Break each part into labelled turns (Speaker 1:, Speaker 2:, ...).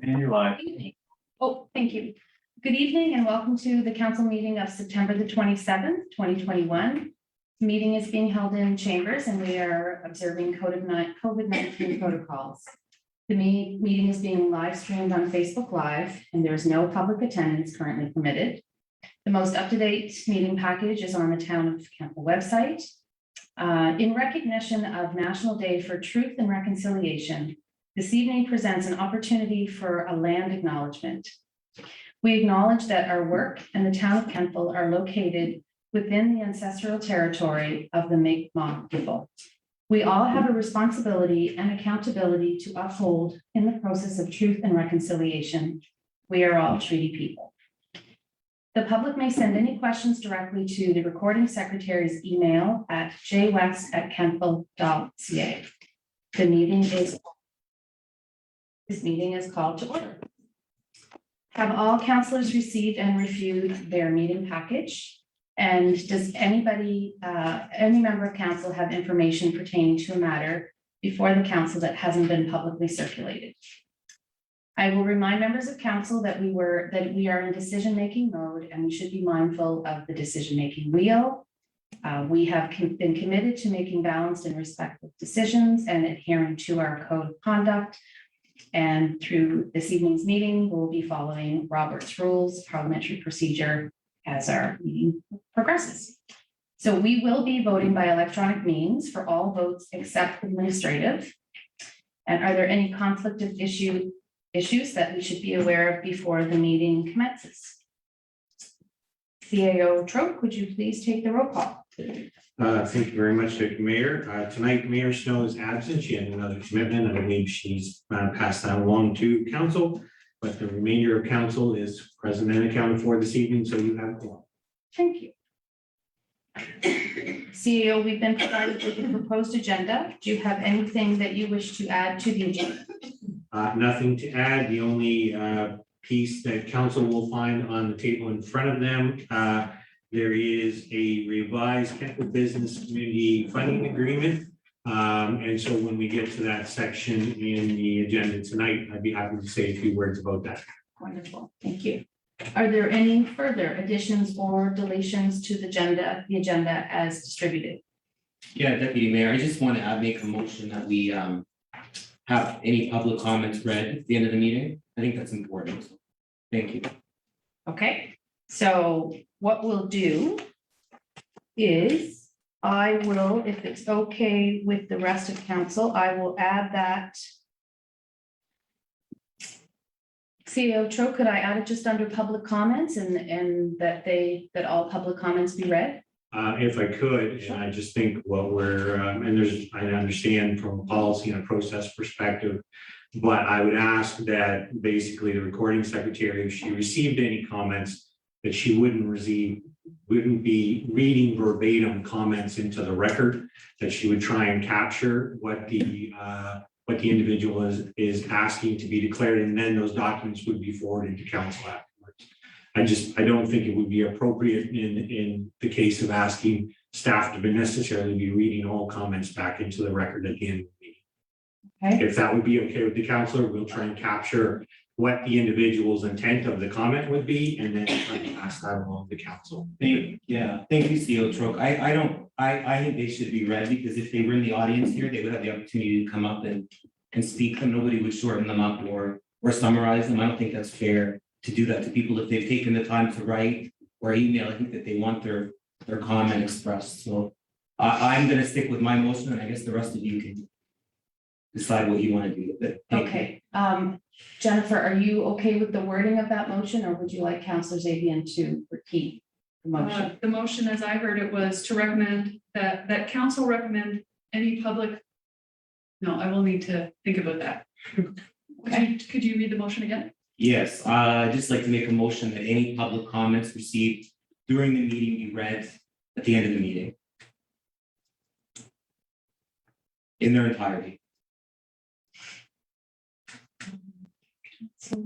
Speaker 1: And you're live.
Speaker 2: Good evening. Oh, thank you. Good evening and welcome to the council meeting of September the 27th, 2021. The meeting is being held in chambers and we are observing COVID-19 protocols. The meeting is being live streamed on Facebook Live and there is no public attendance currently permitted. The most up-to-date meeting package is on the Town of Campbell website. In recognition of National Day for Truth and Reconciliation, this evening presents an opportunity for a land acknowledgement. We acknowledge that our work and the town of Campbell are located within the ancestral territory of the Mi'kmaq people. We all have a responsibility and accountability to uphold in the process of truth and reconciliation. We are all treaty people. The public may send any questions directly to the recording secretary's email at jwest@campbell.ca. This meeting is called to order. Have all councillors received and reviewed their meeting package? And does anybody, any member of council have information pertaining to a matter before the council that hasn't been publicly circulated? I will remind members of council that we are in decision-making mode and we should be mindful of the decision-making wheel. We have been committed to making balanced and respectful decisions and adhering to our code of conduct. And through this evening's meeting, we'll be following Robert's Rules Parliamentary Procedure as our meeting progresses. So we will be voting by electronic means for all votes except administrative. And are there any conflict of issues that we should be aware of before the meeting commences? CAO Troke, would you please take the roll call?
Speaker 3: Thank you very much, Deputy Mayor. Tonight, Mayor Snow is absent. She had another commitment. I believe she's passed that along to council, but the remainder of council is present and accounted for this evening, so you have one.
Speaker 2: Thank you. CEO, we've been provided with the proposed agenda. Do you have anything that you wish to add to the agenda?
Speaker 3: Nothing to add. The only piece that council will find on the table in front of them, there is a revised Campbell Business Community Funding Agreement. And so when we get to that section in the agenda tonight, I'd be happy to say a few words about that.
Speaker 2: Wonderful, thank you. Are there any further additions or deletions to the agenda as distributed?
Speaker 4: Yeah, Deputy Mayor, I just want to make a motion that we have any public comments read at the end of the meeting. I think that's important. Thank you.
Speaker 2: Okay, so what we'll do is I will, if it's okay with the rest of council, I will add that. CEO Tro, could I add it just under public comments and that all public comments be read?
Speaker 3: If I could, and I just think what we're, and I understand from a policy and a process perspective, but I would ask that basically the recording secretary, if she received any comments, that she wouldn't be reading verbatim comments into the record, that she would try and capture what the individual is asking to be declared, and then those documents would be forwarded to council afterwards. I don't think it would be appropriate in the case of asking staff to necessarily be reading all comments back into the record at the end of the meeting.
Speaker 2: Okay.
Speaker 3: If that would be okay with the councilor, we'll try and capture what the individual's intent of the comment would be, and then try to pass that along to council.
Speaker 4: Thank you, CEO Troke. I think they should be read because if they were in the audience here, they would have the opportunity to come up and speak, and nobody would shorten them up or summarize them. I don't think that's fair to do that to people if they've taken the time to write or email. I think that they want their comment expressed. So I'm going to stick with my motion, and I guess the rest of you can decide what you want to do with it.
Speaker 2: Okay. Jennifer, are you okay with the wording of that motion, or would you like Councillor Zabian to repeat the motion?
Speaker 5: The motion, as I heard it, was to recommend that council recommend any public. No, I will need to think about that.
Speaker 2: Okay.
Speaker 5: Could you read the motion again?
Speaker 4: Yes, I'd just like to make a motion that any public comments received during the meeting be read at the end of the meeting in their entirety.
Speaker 2: So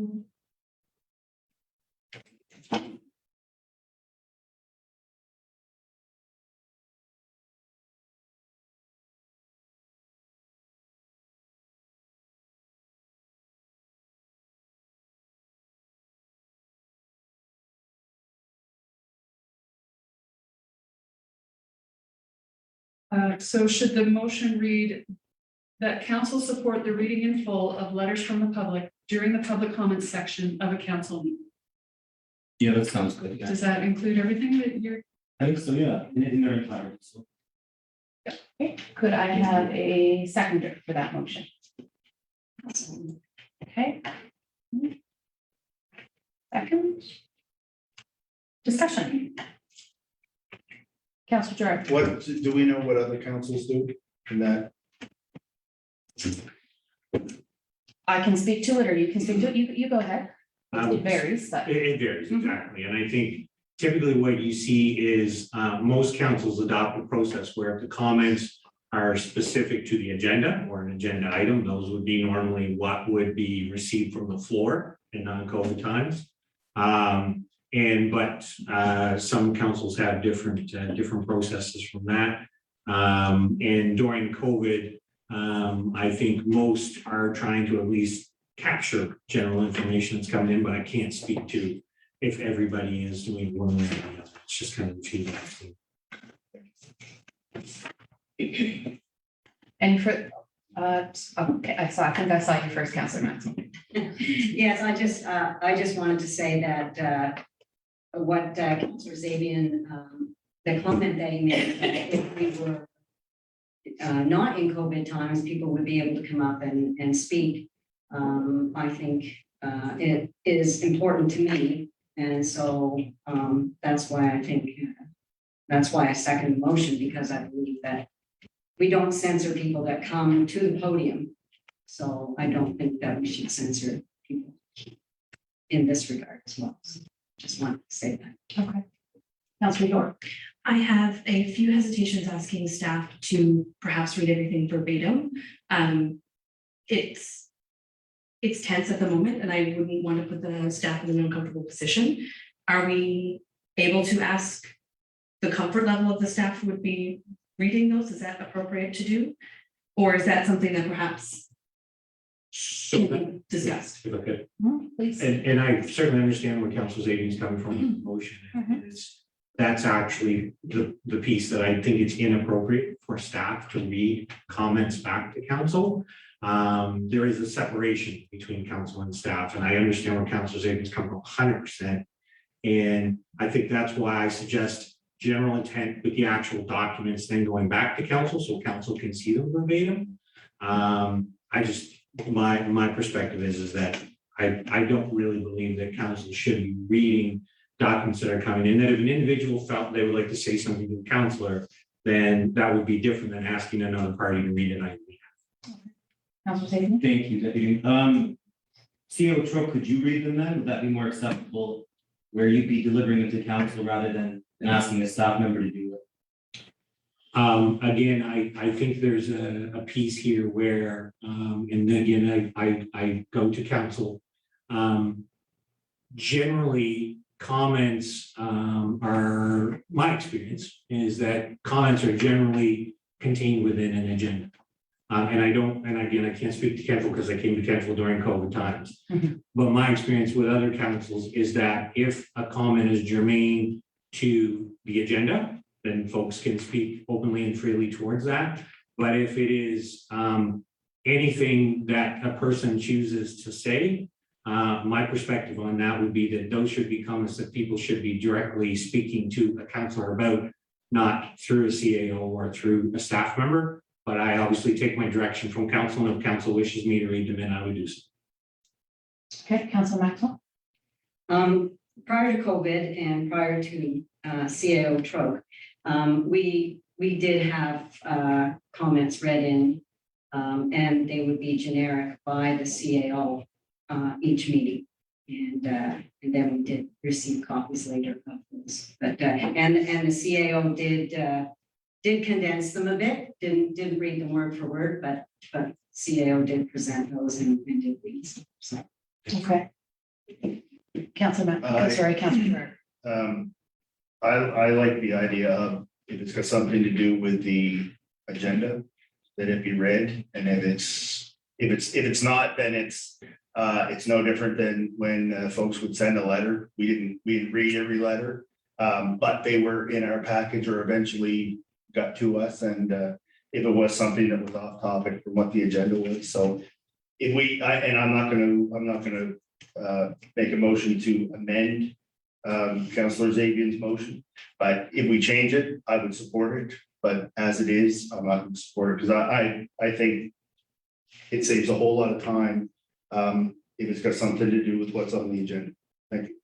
Speaker 5: So should the motion read that council support the reading in full of letters from the public during the public comments section of a council meeting?
Speaker 4: Yeah, that sounds good, yeah.
Speaker 5: Does that include everything that you're,
Speaker 4: I think so, yeah, in their entirety, so.
Speaker 2: Okay, could I have a seconder for that motion? Okay. Second. Discussion. Councilor Jordan.
Speaker 1: What, do we know what other councils do in that?
Speaker 2: I can speak to it, or you can speak to it. You go ahead.
Speaker 3: Um,
Speaker 2: It varies, but.
Speaker 3: It varies,
Speaker 2: Mhm.
Speaker 3: exactly, and I think typically what you see is, most councils adopt a process where if the comments are specific to the agenda or an agenda item, those would be normally what would be received from the floor in non-COVID times. Some councils have different processes from that. And during COVID, I think most are trying to at least capture general information that's coming in, but I can't speak to if everybody is doing one way or the other. It's just kind of the feedback.
Speaker 2: Any for, okay, I think I saw you first, Councilor Matson.
Speaker 6: Yes, I just wanted to say that, what Councilor Zabian, the comment that he made, that if we were not in COVID times, people would be able to come up and speak. I think it is important to me, and so that's why I think, that's why I second the motion, because I believe that we don't censor people that come to the podium. So I don't think that we should censor people in this regard as well. So just wanted to say that.
Speaker 2: Okay. Councilor York.
Speaker 7: I have a few hesitations asking staff to perhaps read everything verbatim. It's tense at the moment, and I wouldn't want to put the staff in an uncomfortable position. Are we able to ask the comfort level of the staff who would be reading those? Is that appropriate to do? Or is that something that perhaps
Speaker 3: So
Speaker 7: can be discussed?
Speaker 3: okay.
Speaker 2: Please.
Speaker 3: And I certainly understand where Council Zaidi is coming from with the motion.
Speaker 2: Mhm.
Speaker 3: That's actually the piece that I think it's inappropriate for staff to read comments back to council. There is a separation between council and staff, and I understand where Council Zaidi is coming from 100%. And I think that's why I suggest general intent with the actual documents, then going back to council, so council can see them verbatim. My perspective is that I don't really believe that council should be reading documents that are coming in, that if an individual felt they would like to say something to the counselor, then that would be different than asking another party to read it.
Speaker 2: Councilor Zaidi.
Speaker 4: Thank you, Deputy. CEO Tro, could you read them then? Would that be more acceptable? Where you'd be delivering them to council rather than asking a staff member to do it?
Speaker 3: Again, I think there's a piece here where, and then again, I go to council. Generally, comments are, my experience is that comments are generally contained within an agenda. And again, I can't speak to Kentville because I came to Kentville during COVID times.
Speaker 2: Mhm.
Speaker 3: But my experience with other councils is that if a comment is germane to the agenda, then folks can speak openly and freely towards that. But if it is anything that a person chooses to say, my perspective on that would be that those should be comments that people should be directly speaking to a counselor about, not through a CAO or through a staff member. But I obviously take my direction from council, and if council wishes me to read them in, I would do so.
Speaker 2: Okay, Councilor Maxwell.
Speaker 6: Prior to COVID and prior to CAO Troke, we did have comments read in, and they would be generic by the CAO each meeting. And then we did receive copies later of those. But and the CAO did condense them a bit, didn't read them word for word, but CAO did present those and did read some. So
Speaker 2: Okay. Councilor Councilor.
Speaker 1: I like the idea of if it's got something to do with the agenda, that it be read, and if it's not, then it's no different than when folks would send a letter. We didn't read every letter, but they were in our package or eventually got to us, and if it was something that was off topic from what the agenda was, so if I'm not gonna make a motion to amend Councillor Zabian's motion, but if we change it, I would support it, but as it is, I'm not gonna support it, because I think it saves a whole lot of time if it's got something to do with what's on the agenda. Thank you.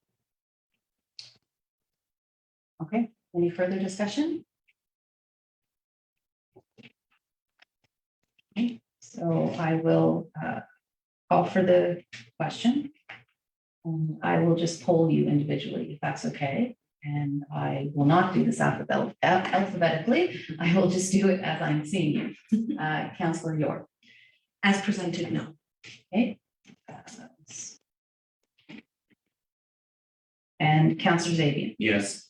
Speaker 2: Okay, any further discussion? Okay, so I will call for the question. I will just poll you individually, if that's okay. And I will not do this alphabetically. I will just do it as I'm seeing you. Councillor York.
Speaker 7: As presented, no.
Speaker 2: Okay. And Councillor Zabian,
Speaker 4: Yes.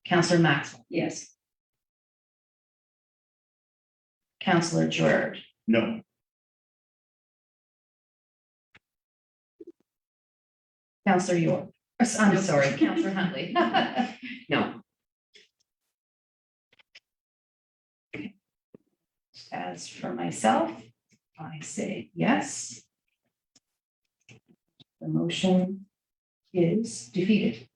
Speaker 2: Councillor Maxwell,
Speaker 6: Yes.
Speaker 2: Councillor Gerard,
Speaker 1: No,
Speaker 2: Councillor York. I'm sorry, Councillor Huntley.
Speaker 7: No.
Speaker 2: As for myself, I say yes. The motion is defeated.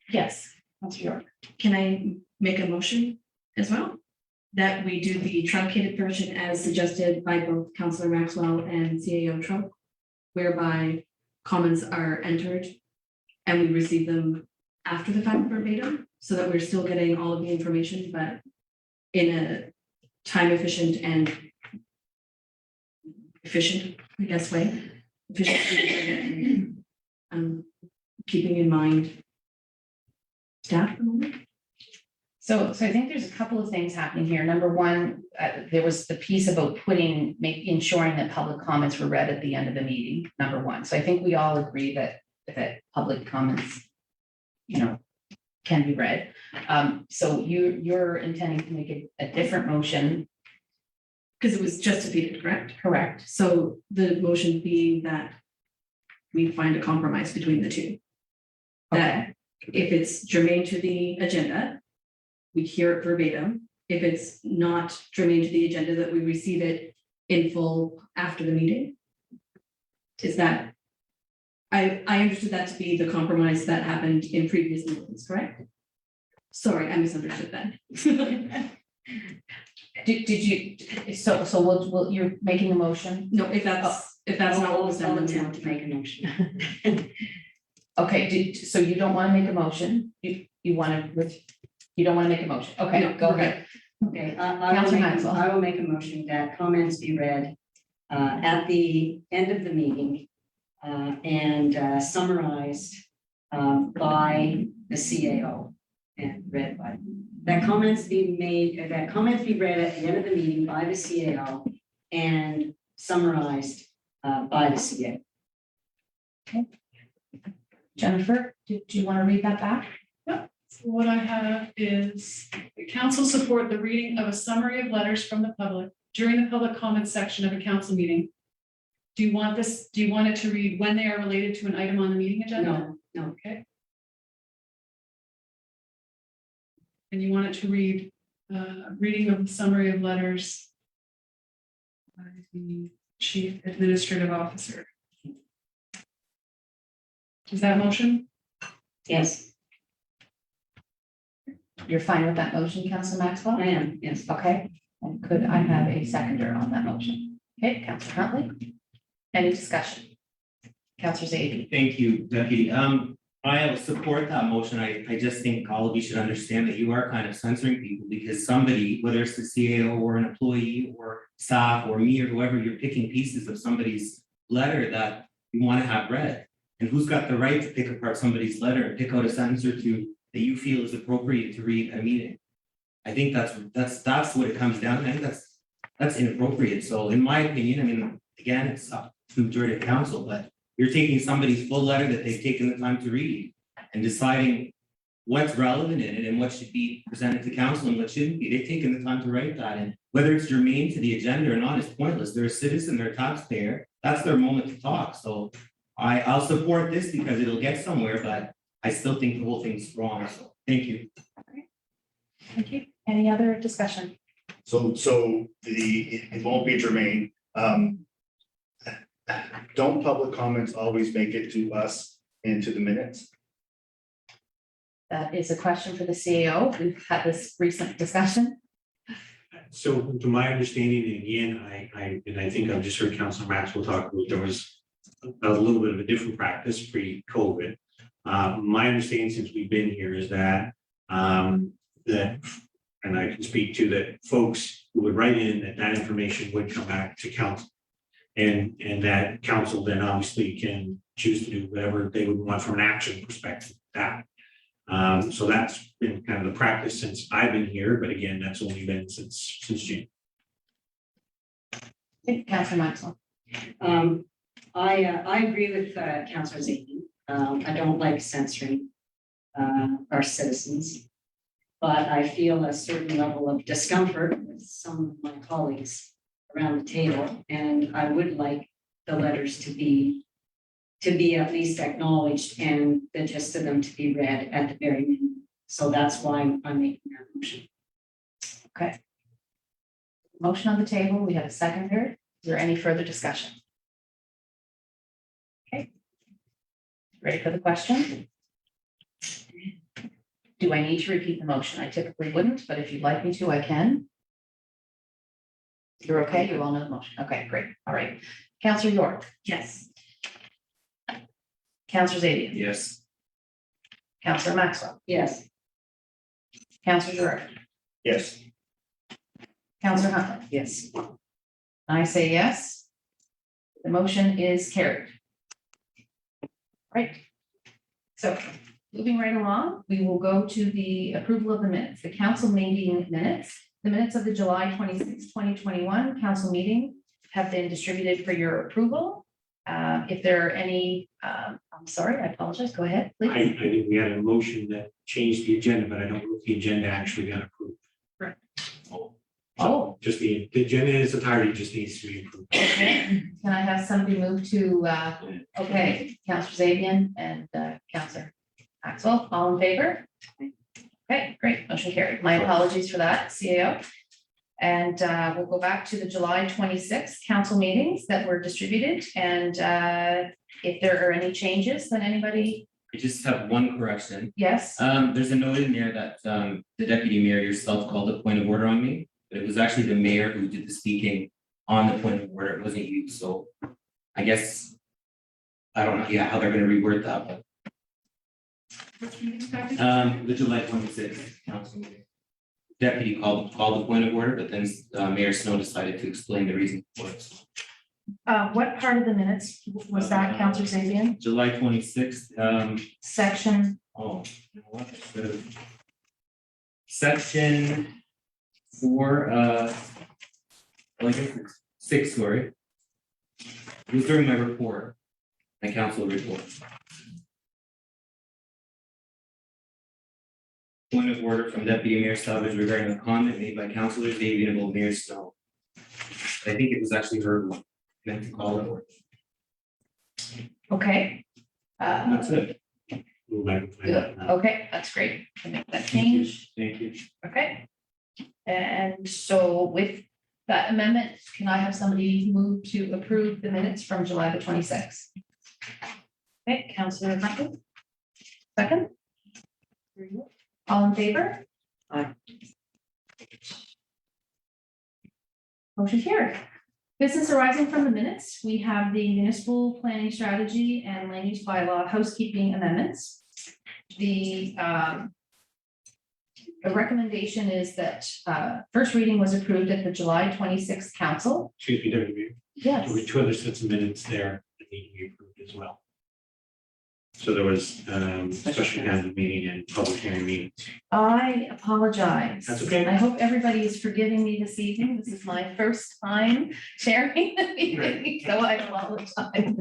Speaker 2: Yes, Councillor York.
Speaker 7: Can I make a motion as well? That we do the truncated version as suggested by both Councillor Maxwell and CAO Trump, whereby comments are entered and we receive them after the fact verbatim, so that we're still getting all of the information, but in a time efficient and efficient, I guess, way. Efficient, keeping in mind staff.
Speaker 2: So I think there's a couple of things happening here. Number one, there was the piece about ensuring that public comments were read at the end of the meeting, number one. So I think we all agree that public comments, can be read. So you're intending to make a different motion,
Speaker 7: Because it was just defeated, correct?
Speaker 2: correct?
Speaker 7: So the motion being that we find a compromise between the two. That if it's germane to the agenda, we hear it verbatim. If it's not germane to the agenda, that we receive it in full after the meeting. Is that? I understood that to be the compromise that happened in previous meetings, correct? Sorry, I misunderstood that.
Speaker 2: Did you, so you're making a motion?
Speaker 7: No, if that's not what was done,
Speaker 6: I'll
Speaker 7: then we
Speaker 6: attempt
Speaker 7: won't.
Speaker 6: to make a motion.
Speaker 2: Okay, so you don't want to make a motion? You don't want to make a motion? Okay,
Speaker 7: No,
Speaker 2: go
Speaker 7: we're
Speaker 2: ahead.
Speaker 6: Okay,
Speaker 2: Councillor Maxwell.
Speaker 6: I will make a motion that comments be read at the end of the meeting and summarized by the CAO and read by, that comments be read at the end of the meeting by the CAO and summarized by the CAO.
Speaker 2: Jennifer, do you want to read that back?
Speaker 5: So what I have is the council support the reading of a summary of letters from the public during the public comment section of a council meeting. Do you want it to read when they are related to an item on the meeting agenda?
Speaker 6: No,
Speaker 5: Okay. And you want it to read, reading of the summary of letters by the chief administrative officer. Is that motion?
Speaker 6: yes,
Speaker 2: You're fine with that motion, Councillor Maxwell?
Speaker 6: I am, yes.
Speaker 2: Okay, and could I have a seconder on that motion? Okay, Councillor Huntley. Any discussion? Councillor Zaidi.
Speaker 4: Thank you, Deputy. I support that motion. I just think all of you should understand that you are kind of censoring people because somebody, whether it's the CAO or an employee or staff or me or whoever, you're picking pieces of somebody's letter that you want to have read. And who's got the right to pick apart somebody's letter and pick out a sentence or two that you feel is appropriate to read a meeting? I think that's what it comes down to. I think that's inappropriate. So in my opinion, I mean, again, it's up to the majority of council, but you're taking somebody's full letter that they've taken the time to read and deciding what's relevant in it and what should be presented to council and what shouldn't be. They've taken the time to write that, and whether it's germane to the agenda or not is pointless. They're a citizen, they're a taxpayer. That's their moment to talk. So I'll support this because it'll get somewhere, but I still think the whole thing's wrong, so thank you.
Speaker 2: Thank you. Any other discussion?
Speaker 1: So it won't be germane. Don't public comments always make it to us into the minutes?
Speaker 2: That is a question for the CAO. We've had this recent discussion.
Speaker 3: So to my understanding, and again, I think I've just heard Councilor Maxwell talk about, there was a little bit of a different practice pre-COVID. My understanding since we've been here is that, and I can speak to that folks who would write in that information would come back to council. And that council then obviously can choose to do whatever they would want from an action perspective with that. So that's been kind of the practice since I've been here, but again, that's only been since June.
Speaker 2: Councilor Maxwell.
Speaker 6: I agree with Councilor Zaidi. I don't like censoring our citizens. But I feel a certain level of discomfort with some of my colleagues around the table, and I would like the letters to be at least acknowledged and the gist of them to be read at the very minimum. So that's why I'm making that motion.
Speaker 2: Okay. Motion on the table. We have a seconder. Is there any further discussion? Okay. Ready for the question? Do I need to repeat the motion? I typically wouldn't, but if you'd like me to, I can. You're okay? You all know the motion. Okay, great. All right. Councilor York,
Speaker 7: Yes.
Speaker 2: Councilor Zaidi,
Speaker 4: Yes.
Speaker 2: Councilor Maxwell,
Speaker 6: Yes,
Speaker 2: Councilor Gerard,
Speaker 1: Yes.
Speaker 2: Councilor Huntley.
Speaker 6: yes.
Speaker 2: I say yes. The motion is carried. Right. So moving right along, we will go to the approval of the minutes, the council meeting minutes. The minutes of the July 26, 2021 council meeting have been distributed for your approval. If there are any, I'm sorry, I apologize. Go ahead,
Speaker 3: I
Speaker 2: please.
Speaker 3: think we had a motion that changed the agenda, but I don't know if the agenda actually got approved.
Speaker 2: Correct.
Speaker 3: So
Speaker 2: Oh,
Speaker 3: just the agenda in its entirety just needs to be approved.
Speaker 2: okay. Can I have somebody move to, okay, Councilor Zabian and Councilor Maxwell, all in favor? Okay, great, motion carried. My apologies for that, CAO. And we'll go back to the July 26th council meetings that were distributed. And if there are any changes, then anybody,
Speaker 4: I just have one correction.
Speaker 2: yes?
Speaker 4: There's a note in there that the deputy mayor yourself called a point of order on me, but it was actually the mayor who did the speaking on the point of order. It wasn't you, so I guess I don't know, how they're gonna reword that, but
Speaker 5: Which meeting package?
Speaker 4: the July 26th council meeting. Deputy called the point of order, but then Mayor Snow decided to explain the reason for it.
Speaker 2: What part of the minutes was that, Councilor Zabian?
Speaker 4: July 26th,
Speaker 2: Section,
Speaker 4: oh, you know what, I should have. Section 4, well, I guess it's 6, sorry. It was during my report, my council report. Point of order from Deputy Mayor Savage regarding a comment made by Councilor Davian about Mayor Snow. I think it was actually her who meant to call it.
Speaker 2: okay.
Speaker 4: That's it.
Speaker 3: We'll back and find out now.
Speaker 2: Okay, that's great. Can make that change.
Speaker 4: Thank you.
Speaker 2: Okay. And so with that amendment, can I have somebody move to approve the minutes from July the 26th? Okay, Councilor Huntley. Second? All in favor?
Speaker 6: Aye.
Speaker 2: Motion carried. Business arising from the minutes, we have the municipal planning strategy and land use bylaw housekeeping amendments. The recommendation is that first reading was approved at the July 26th council.
Speaker 3: Excuse me, Deputy Mayor.
Speaker 2: Yes.
Speaker 3: There were 2 other sets of minutes there that need to be approved as well. So there was special kind of meeting and public hearing meetings.
Speaker 2: I apologize.
Speaker 3: That's okay.
Speaker 2: I hope everybody is forgiving me this evening. This is my first time chairing the meeting, so I apologize.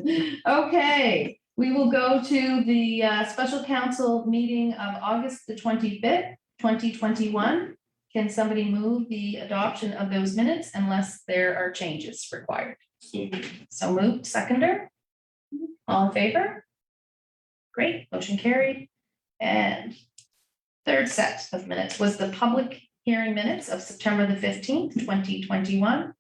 Speaker 2: Okay, we will go to the special council meeting of August the 25th, 2021. Can somebody move the adoption of those minutes unless there are changes required? So moved, seconder. All in favor? Great, motion carried. And third set of minutes was the public hearing minutes of September the 15th, 2021.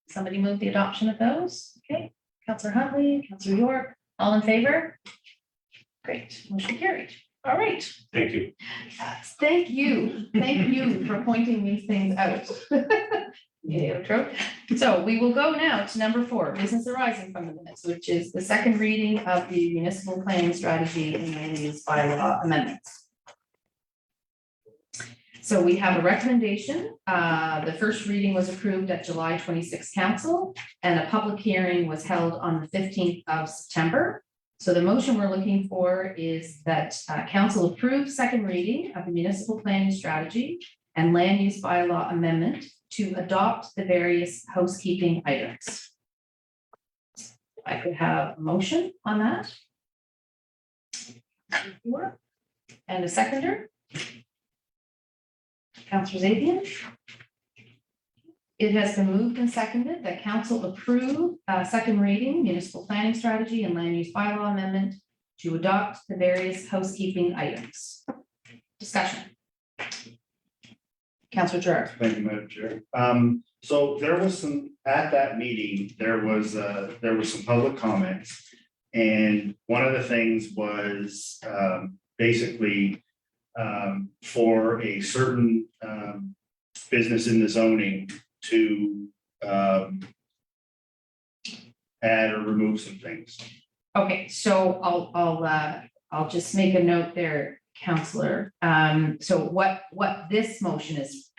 Speaker 2: Somebody move the adoption of those. Okay, Counselor Huntley, Counselor York, all in favor? Great, motion carried. All right.
Speaker 3: Thank you.
Speaker 2: Thank you for pointing these things out. Yeah, true. So we will go now to number 4, business arising from the minutes, which is the second reading of the municipal planning strategy and land use bylaw amendments. So we have a recommendation. The first reading was approved at July 26th council, and a public hearing was held on the 15th of September. So the motion we're looking for is that council approve second reading of the municipal planning strategy and land use bylaw amendment to adopt the various housekeeping items. I could have a motion on that. And a seconder. Councilor Zabian. It has been moved and seconded that council approve second reading municipal planning strategy and land use bylaw amendment to adopt the various housekeeping items. Discussion. Councilor Gerard.
Speaker 1: Thank you, Madam Chair. So there was some, at that meeting, there was some public comments. And one of the things was, basically, for a certain, business in the zoning to, add or remove some things.
Speaker 2: Okay, so I'll just make a note there, Counselor. So what this motion is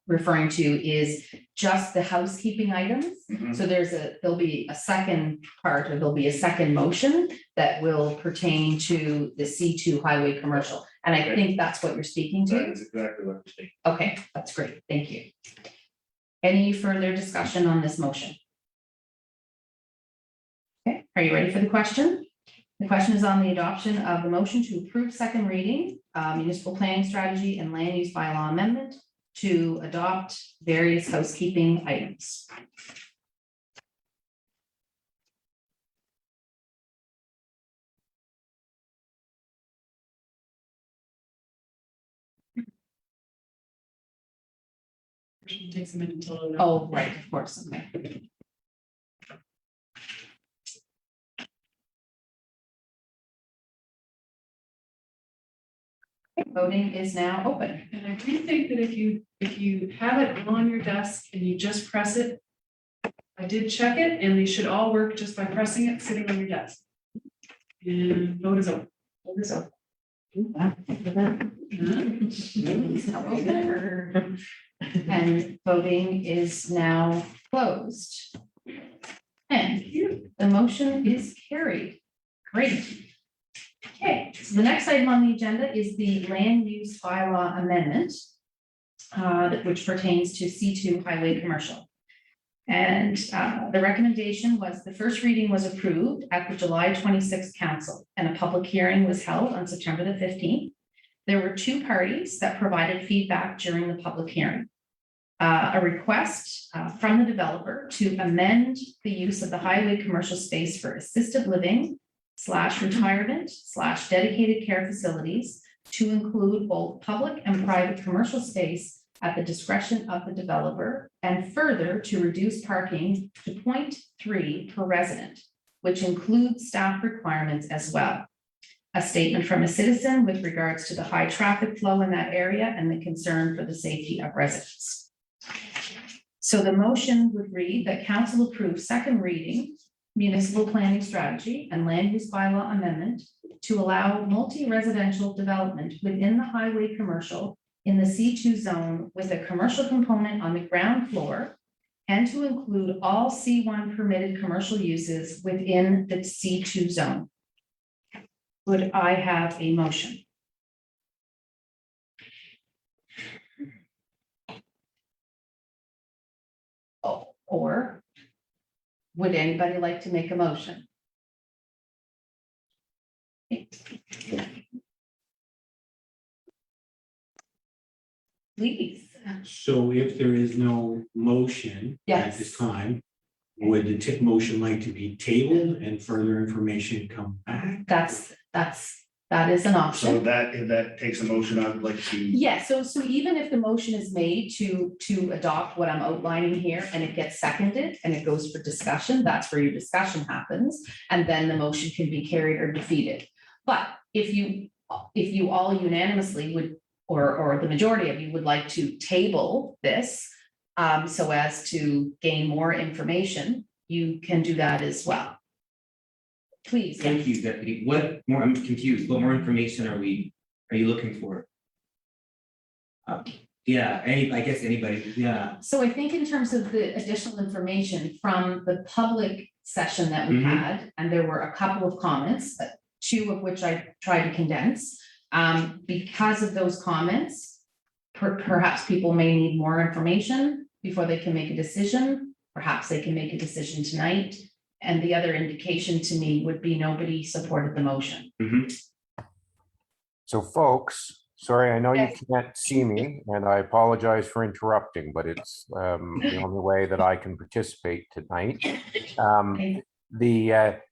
Speaker 2: referring to is just the housekeeping items.
Speaker 1: Mhm.
Speaker 2: So there'll be a second part, or there'll be a second motion that will pertain to the C2 highway commercial. And I
Speaker 1: Okay.
Speaker 2: think that's what you're speaking
Speaker 1: That
Speaker 2: to.
Speaker 1: is exactly what I'm saying.
Speaker 2: Okay, that's great. Thank you. Any further discussion on this motion? Okay, are you ready for the question? The question is on the adoption of the motion to approve second reading, municipal planning strategy and land use bylaw amendment to adopt various housekeeping items.
Speaker 5: Takes a minute until.
Speaker 2: Oh, right, of course, okay. Voting is now open.
Speaker 5: And I do think that if you have it on your desk and you just press it, I did check it and they should all work just by pressing it, sitting on your desk. And vote is open.
Speaker 2: Vote is open. And voting is now closed. And the motion is carried. Great. Okay, so the next item on the agenda is the land use bylaw amendment, which pertains to C2 highway commercial. And the recommendation was the first reading was approved at the July 26th council, and a public hearing was held on September the 15th. There were 2 parties that provided feedback during the public hearing. A request from the developer to amend the use of the highway commercial space for assisted living / retirement / dedicated care facilities to include both public and private commercial space at the discretion of the developer, and further to reduce parking to 0.3 per resident, which includes staff requirements as well. A statement from a citizen with regards to the high traffic flow in that area and the concern for the safety of residents. So the motion would read that council approve second reading municipal planning strategy and land use bylaw amendment to allow multi-residential development within the highway commercial in the C2 zone with a commercial component on the ground floor, and to include all C1 permitted commercial uses within the C2 zone. Would I have a motion? Oh, or would anybody like to make a motion? Please.
Speaker 3: So if there is no motion at this
Speaker 2: Yes.
Speaker 3: time, would the motion like to be tabled and further information come back?
Speaker 2: That's That is an
Speaker 1: So
Speaker 2: option.
Speaker 1: that, if that takes a motion, I would like to,
Speaker 2: Yeah, so even if the motion is made to adopt what I'm outlining here and it gets seconded and it goes for discussion, that's where your discussion happens. And then the motion can be carried or defeated. But if you all unanimously would, or the majority of you would like to table this, so as to gain more information, you can do that as well. Please.
Speaker 4: Thank you, Deputy. What more, I'm confused. What more information are you looking for? Yeah, I guess anybody, yeah.
Speaker 2: So I think in terms of the additional information from the public session that we
Speaker 4: Mhm.
Speaker 2: had, and there were a couple of comments, two of which I tried to condense. Because of those comments, perhaps people may need more information before they can make a decision. Perhaps they can make a decision tonight. And the other indication to me would be nobody supported the motion.
Speaker 8: So folks, sorry, I know you can't see me and I apologize for interrupting, but it's the only way that I can participate tonight.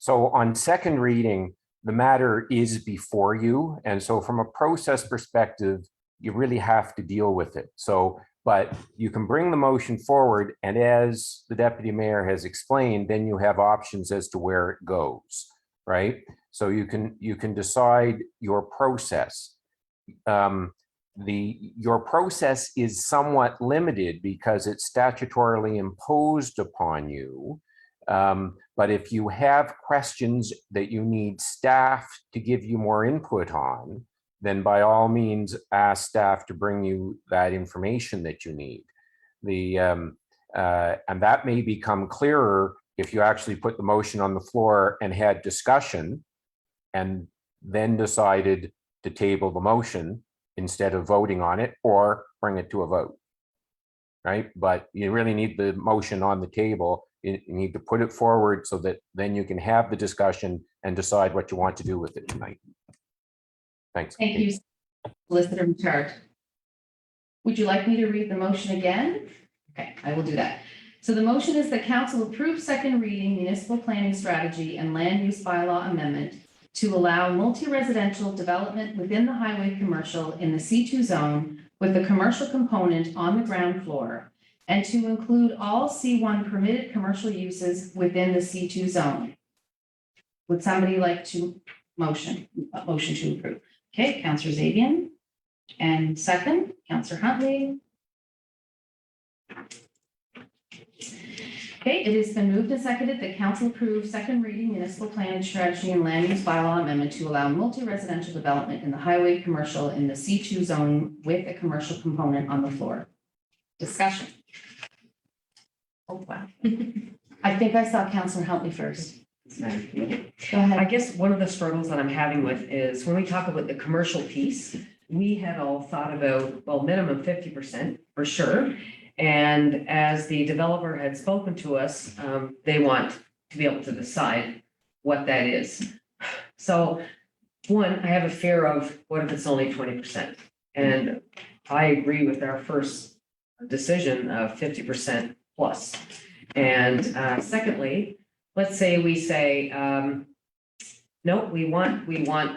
Speaker 8: So on second reading, the matter is before you. And so from a process perspective, you really have to deal with it. So, but you can bring the motion forward, and as the deputy mayor has explained, then you have options as to where it goes, right? So you can decide your process. Your process is somewhat limited because it's statutorily imposed upon you. But if you have questions that you need staff to give you more input on, then by all means ask staff to bring you that information that you need. And that may become clearer if you actually put the motion on the floor and had discussion and then decided to table the motion instead of voting on it or bring it to a vote, right? But you really need the motion on the table. You need to put it forward so that then you can have the discussion and decide what you want to do with it tonight. Thanks.
Speaker 2: Thank you, Solicitor Richard. Would you like me to read the motion again? Okay, I will do that. So the motion is that council approve second reading municipal planning strategy and land use bylaw amendment to allow multi-residential development within the highway commercial in the C2 zone with the commercial component on the ground floor, and to include all C1 permitted commercial uses within the C2 zone. Would somebody like to motion to approve? Okay, Councillor Zabian. And second, Councillor Huntley. Okay, it has been moved and seconded that council approve second reading municipal planning strategy and land use bylaw amendment to allow multi-residential development in the highway commercial in the C2 zone with a commercial component on the floor. Discussion. Oh, wow. I think I saw Councillor Huntley first. Go
Speaker 9: I
Speaker 2: ahead.
Speaker 9: guess one of the struggles that I'm having with is when we talk about the commercial piece, we had all thought about, well, minimum 50% for sure. And as the developer had spoken to us, they want to be able to decide what that is. So one, I have a fear of what if it's only 20%? And I agree with our first decision of 50% plus. And secondly, let's say we say, no, we want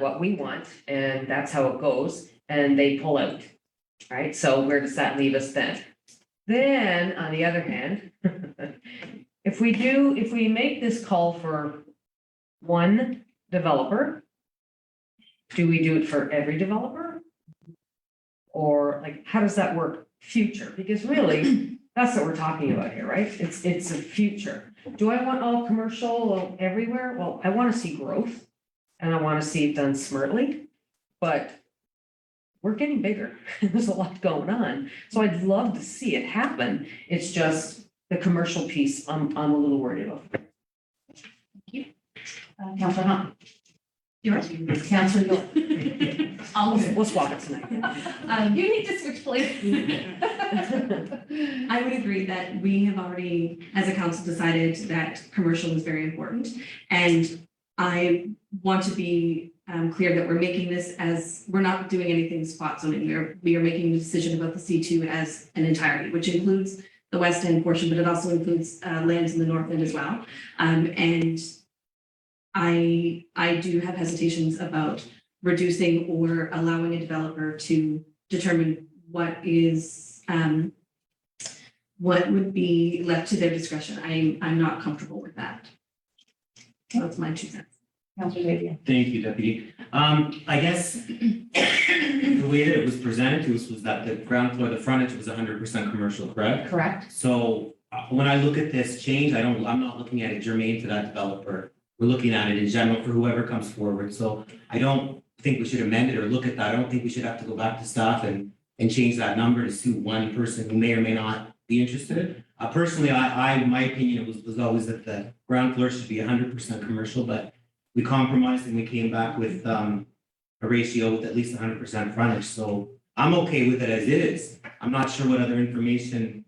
Speaker 9: what we want, and that's how it goes, and they pull out, right? So where does that leave us then? Then, on the other hand, if we make this call for one developer, do we do it for every developer? Or like, how does that work future? Because really, that's what we're talking about here, right? It's a future. Do I want all commercial everywhere? Well, I want to see growth and I want to see it done smartly, but we're getting bigger. There's a lot going on. So I'd love to see it happen. It's just the commercial piece I'm a little worried about.
Speaker 2: Councillor Hunt.
Speaker 7: Yours?
Speaker 2: Councillor York.
Speaker 9: We'll swap it tonight.
Speaker 2: You need to switch places.
Speaker 7: I would agree that we have already, as a council, decided that commercial is very important. And I want to be clear that we're making this as, we're not doing anything spot zoning. We are making a decision about the C2 as an entirety, which includes the west end portion, but it also includes lands in the north end as well. And I do have hesitations about reducing or allowing a developer to determine what is, what would be left to their discretion. I'm not comfortable with that. That's my 2 cents.
Speaker 2: Councillor Xavier.
Speaker 4: Thank you, Deputy. I guess the way that it was presented to us was that the ground floor, the frontage was 100% commercial, correct?
Speaker 2: Correct.
Speaker 4: So when I look at this change, I'm not looking at it germane to that developer. We're looking at it in general for whoever comes forward. So I don't think we should amend it or look at that. I don't think we should have to go back to staff and change that number to suit one person who may or may not be interested. Personally, my opinion was always that the ground floor should be 100% commercial, but we compromised and we came back with a ratio with at least 100% frontage. So I'm okay with it as is. I'm not sure what other information,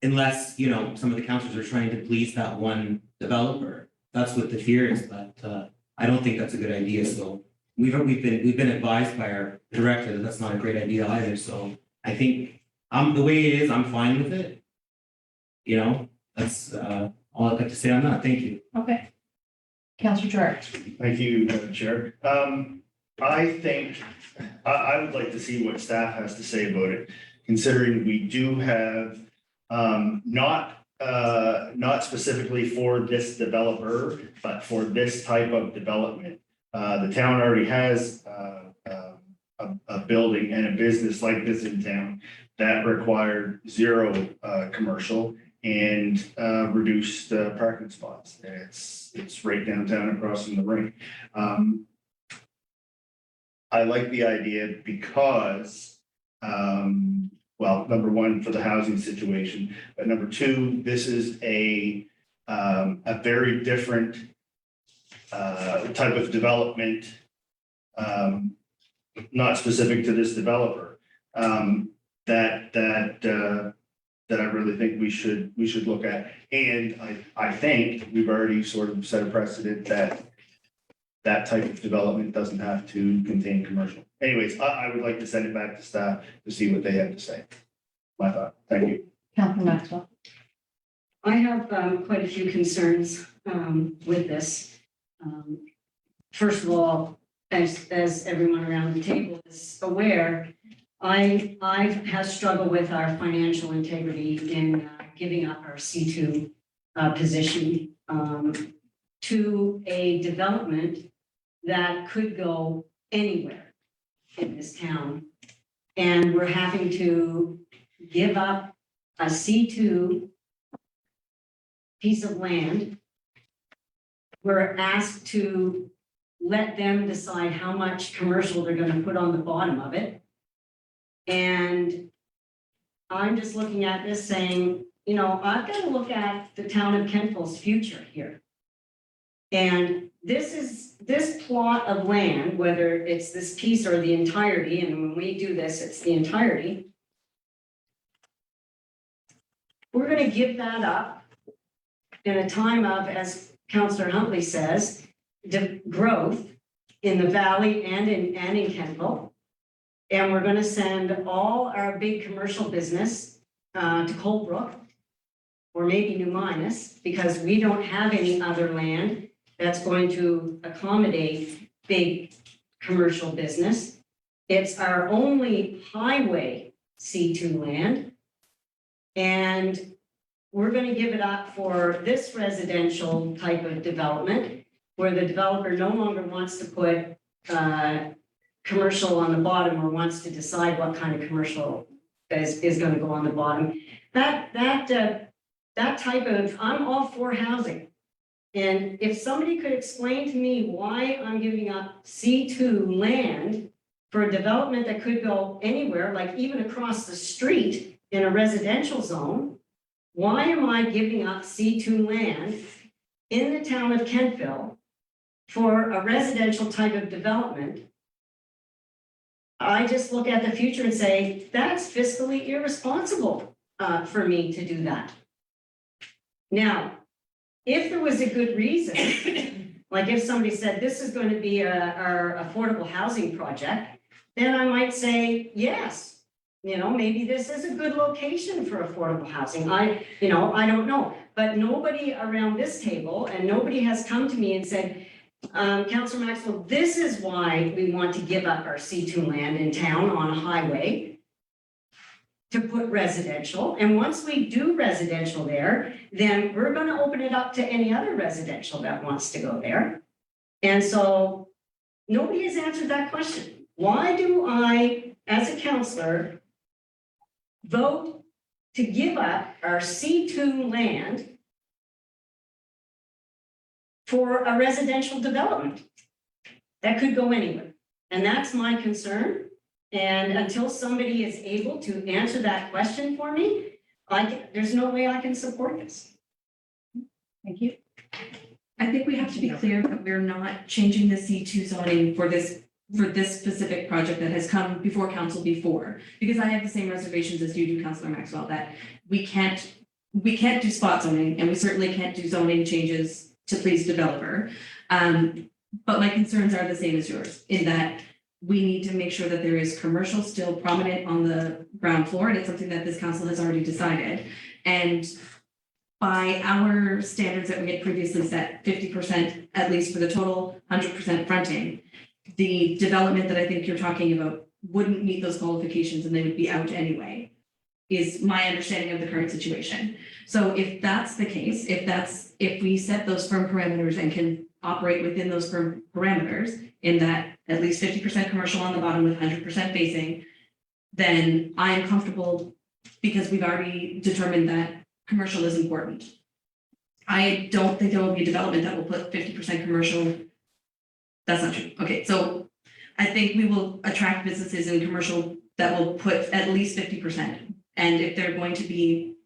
Speaker 4: unless, you know, some of the councilors are trying to please that one developer. That's what the fear is, but I don't think that's a good idea. So we've been advised by our director that that's not a great idea either. So I think the way it is, I'm fine with it. You know, that's all I'd like to say on that. Thank you.
Speaker 2: Okay. Councillor George.
Speaker 1: Thank you, Madam Chair. I think, I would like to see what staff has to say about it, considering we do have, not specifically for this developer, but for this type of development. The town already has, a building and a business like this in town that required 0 commercial and reduced parking spots. It's right downtown across from the rink. I like the idea because, well, number one, for the housing situation, but number two, this is a very different type of development, not specific to this developer, that I really think we should look at. And I think we've already sort of set a precedent that that type of development doesn't have to contain commercial. Anyways, I would like to send it back to staff to see what they have to say. My thought. Thank you.
Speaker 2: Councillor Maxwell.
Speaker 6: I have quite a few concerns with this. First of all, as everyone around the table is aware, I have struggled with our financial integrity in giving up our C2 position to a development that could go anywhere in this town. And we're having to give up a C2 piece of land. We're asked to let them decide how much commercial they're going to put on the bottom of it. And I'm just looking at this saying, you know, I've got to look at the town of Kentville's future here. And this plot of land, whether it's this piece or the entirety, and when we do this, it's the entirety. We're going to give that up in a time of, as Councillor Huntley says, growth in the valley and in Kentville. And we're going to send all our big commercial business to Colebrook or maybe New Minas, because we don't have any other land that's going to accommodate big commercial business. It's our only highway C2 land. And we're going to give it up for this residential type of development where the developer no longer wants to put commercial on the bottom or wants to decide what kind of commercial is going to go on the bottom. That type of, I'm all for housing. And if somebody could explain to me why I'm giving up C2 land for a development that could go anywhere, like even across the street in a residential zone, why am I giving up C2 land in the town of Kentville for a residential type of development? I just look at the future and say, that's fiscally irresponsible for me to do that. Now, if there was a good reason, like if somebody said this is going to be our affordable housing project, then I might say, yes, you know, maybe this is a good location for affordable housing. I don't know, but nobody around this table and nobody has come to me and said, Councillor Maxwell, this is why we want to give up our C2 land in town on a highway to put residential, and once we do residential there, then we're gonna open it up to any other residential that wants to go there. And so nobody has answered that question. Why do I, as a councillor, vote to give up our C2 land for a residential development that could go anywhere? And that's my concern. And until somebody is able to answer that question for me, there's no way I can support this.
Speaker 2: Thank you.
Speaker 7: I think we have to be clear that we're not changing the C2 zoning for this specific project that has come before council before. Because I have the same reservations as you do, Councillor Maxwell, that we can't do spot zoning, and we certainly can't do zoning changes to please developer. But my concerns are the same as yours, in that we need to make sure that there is commercial still prominent on the ground floor, and it's something that this council has already decided. And by our standards that we had previously set, 50% at least for the total, 100% fronting, the development that I think you're talking about wouldn't meet those qualifications and they would be out anyway, is my understanding of the current situation. So if that's the case, if we set those firm parameters and can operate within those firm parameters, in that at least 50% commercial on the bottom with 100% facing, then I am comfortable, because we've already determined that commercial is important. I don't think there will be a development that will put 50% commercial. That's not true. Okay, so I think we will attract businesses in commercial that will put at least 50%. And if they're going to be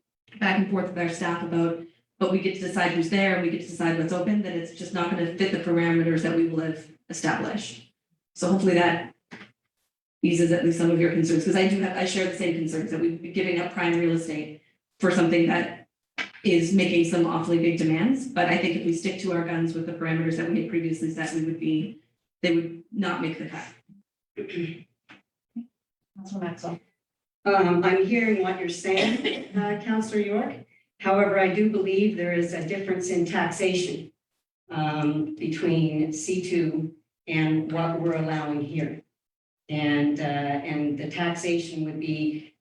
Speaker 7: back and forth with our staff about, but we get to decide who's there and we get to decide what's open, then it's just not going to fit the parameters that we will have established. So hopefully that eases at least some of your concerns, because I share the same concerns that we'd be giving up prime real estate for something that is making some awfully big demands. But I think if we stick to our guns with the parameters that we had previously set, they would not make the cut.
Speaker 2: Councilor Maxwell.
Speaker 6: I'm hearing what you're saying, Councillor York. However, I do believe there is a difference in taxation between C2 and what we're allowing here. And the taxation would be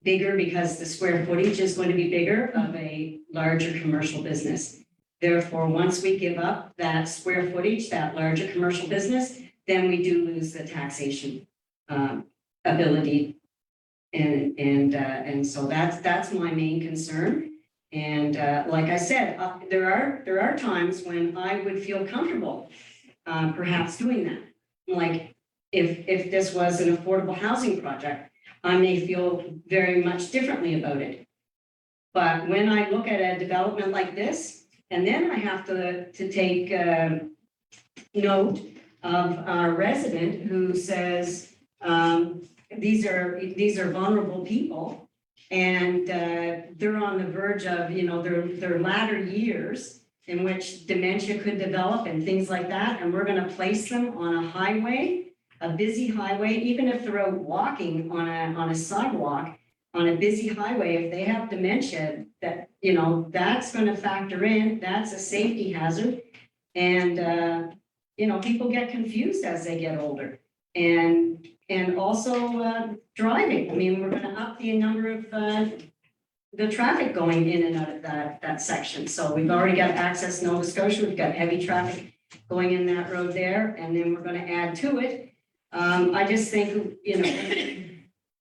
Speaker 6: bigger because the square footage is going to be bigger of a larger commercial business. Therefore, once we give up that square footage, that larger commercial business, then we do lose the taxation ability. And so that's my main concern. And like I said, there are times when I would feel comfortable perhaps doing that. Like if this was an affordable housing project, I may feel very much differently about it. But when I look at a development like this, and then I have to take note of our resident who says, these are vulnerable people, and they're on the verge of, their latter years in which dementia could develop and things like that, and we're going to place them on a highway, a busy highway, even if they're out walking on a sidewalk, on a busy highway, if they have dementia, that, that's going to factor in, that's a safety hazard. And, people get confused as they get older. And also driving. I mean, we're going to up the number of the traffic going in and out of that section. So we've already got Access Nova Scotia, we've got heavy traffic going in that road there, and then we're going to add to it. I just think,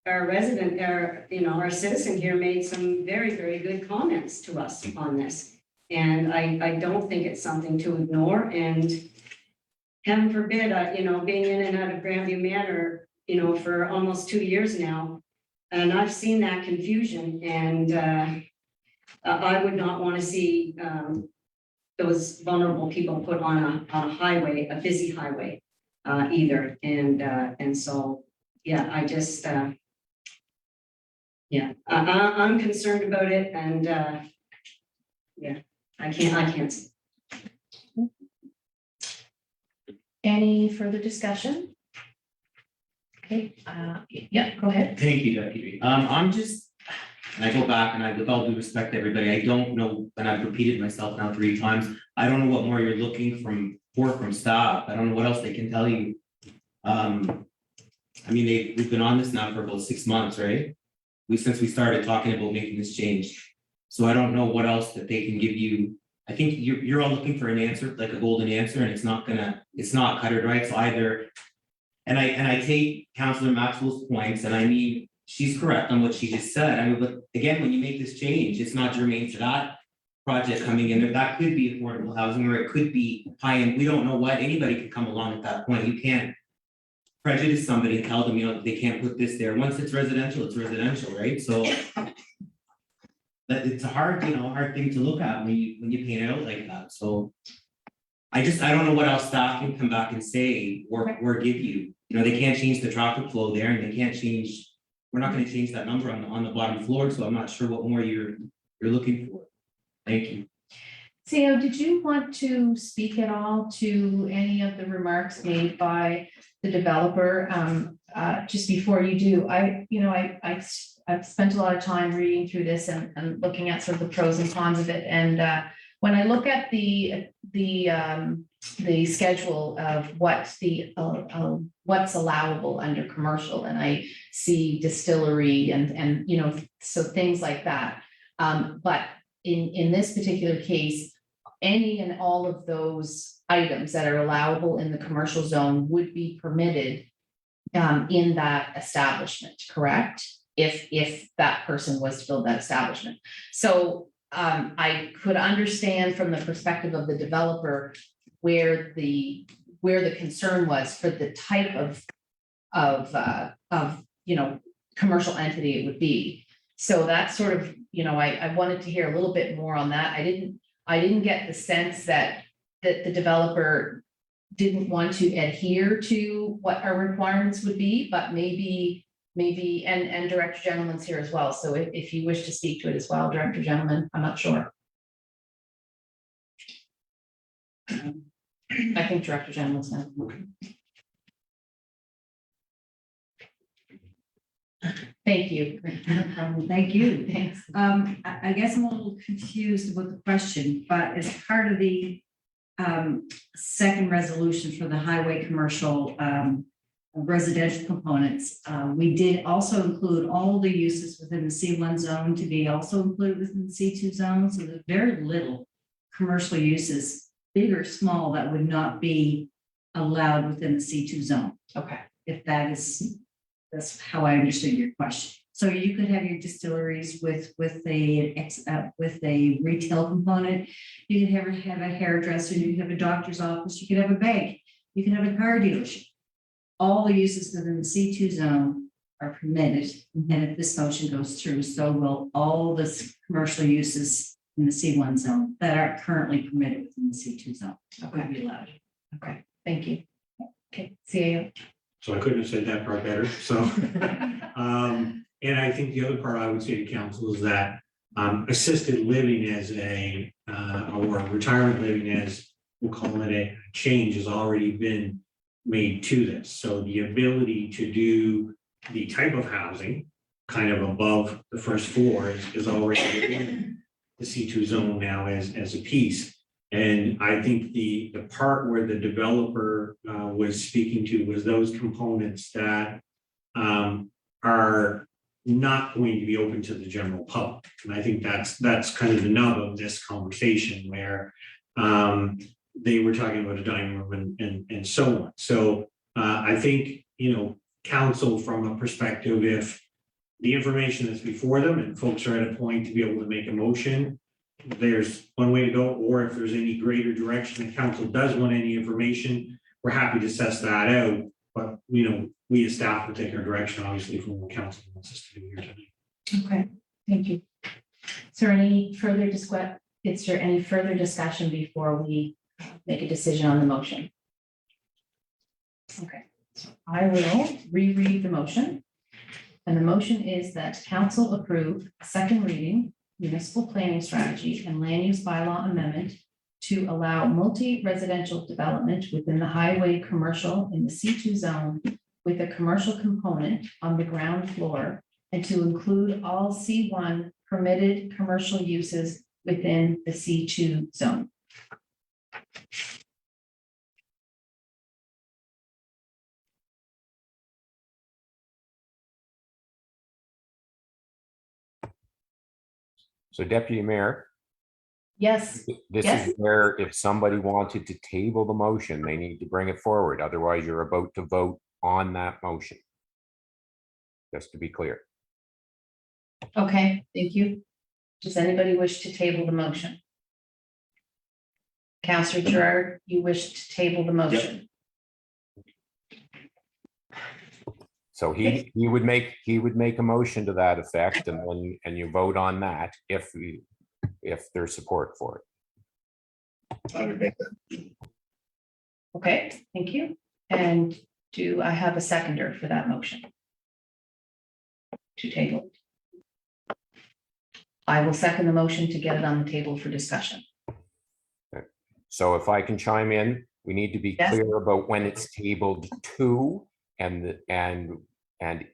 Speaker 6: our resident, our citizen here made some very, very good comments to us on this. And I don't think it's something to ignore. And heaven forbid, being in and out of Grandview Manor, for almost 2 years now, and I've seen that confusion, and I would not want to see those vulnerable people put on a highway, a busy highway, either. And so, yeah, I just, I'm concerned about it, and I can't.
Speaker 2: Any further discussion? Okay, yeah, go ahead.
Speaker 4: Thank you, Deputy. I'm just, and I go back, and with all due respect to everybody, I don't know, and I've repeated myself now 3 times. I don't know what more you're looking from support from staff. I don't know what else they can tell you. I mean, we've been on this now for about 6 months, right? Since we started talking about making this change. So I don't know what else that they can give you. I think you're all looking for an answer, like a golden answer, and it's not cut or dry. It's either. And I take Councillor Maxwell's points, and I mean, she's correct on what she just said. I mean, but again, when you make this change, it's not germane to that project coming in there. That could be affordable housing, or it could be high-end. We don't know what. Anybody could come along at that point. You can't prejudice somebody and tell them, you know, they can't put this there. Once it's residential, right? So that it's a hard thing to look at when you paint it out like that. So I don't know what else staff can come back and say or give you. You know, they can't change the traffic flow there, and they can't change, we're not gonna change that number on the bottom floor, so I'm not sure what more you're looking for. Thank you.
Speaker 2: Theo, did you want to speak at all to any of the remarks made by the developer? Just before you do, I've spent a lot of time reading through this and looking at sort of the pros and cons of it. And when I look at the schedule of what's allowable under commercial, and I see distillery and so things like that. But in this particular case, any and all of those items that are allowable in the commercial zone would be permitted in that establishment, correct? If that person was to build that establishment. So I could understand from the perspective of the developer where the concern was for the type of commercial entity it would be. So that's sort of, I wanted to hear a little bit more on that. I didn't get the sense that the developer didn't want to adhere to what our requirements would be, but maybe, and Director Gentleman's here as well. So if you wish to speak to it as well, Director Gentleman, I'm not sure. I think Director Gentleman's now. Thank you.
Speaker 6: Thank you.
Speaker 2: Thanks.
Speaker 6: I guess I'm a little confused about the question, but as part of the second resolution for the highway commercial residential components, we did also include all the uses within the C1 zone to be also included within the C2 zone. So there's very little commercial uses, big or small, that would not be allowed within the C2 zone.
Speaker 2: Okay.
Speaker 6: If that's how I understood your question. So you could have your distilleries with a retail component. You could have a hairdresser. You could have a doctor's office. You could have a bank. You can have a car dealership. All the uses within the C2 zone are permitted, and if this motion goes through, so will all the commercial uses in the C1 zone that are currently permitted within the C2 zone. Will be allowed.
Speaker 2: Okay, thank you. Okay, CAO.
Speaker 3: So I couldn't have said that part better, so. And I think the other part I would say to council is that assisted living as or retirement living as, we'll call it a change, has already been made to this. So the ability to do the type of housing kind of above the first floor is already within the C2 zone now as a piece. And I think the part where the developer was speaking to was those components that are not going to be open to the general public. And I think that's kind of the nub of this conversation, where they were talking about a dining room and so on. So I think, council, from a perspective, if the information is before them and folks are at a point to be able to make a motion, there's one way to go. Or if there's any greater direction the council does want any information, we're happy to suss that out. But, we as staff will take our direction, obviously, from what council wants us to do here tonight.
Speaker 2: Okay, thank you. Is there any further discussion before we make a decision on the motion? Okay, so I will reread the motion. And the motion is that council approve second reading municipal planning strategy and land use bylaw amendment to allow multi-residential development within the highway commercial in the C2 zone with a commercial component on the ground floor, and to include all C1 permitted commercial uses within the C2 zone.
Speaker 8: So Deputy Mayor,
Speaker 2: Yes,
Speaker 8: this
Speaker 2: Yes.
Speaker 8: is where if somebody wanted to table the motion, they need to bring it forward. Otherwise, you're about to vote on that motion. Just to be clear.
Speaker 2: okay, thank you. Does anybody wish to table the motion? Counselor Gerard, you wish to table the motion?
Speaker 8: So he would make a motion to that effect and you vote on that if there's support for it.
Speaker 1: I would make that.
Speaker 2: Okay, thank you. And do I have a seconder for that motion? To table. I will second the motion to get it on the table for discussion.
Speaker 8: So if I can chime in, we need to be
Speaker 2: Yes.
Speaker 8: clear about when it's tabled to and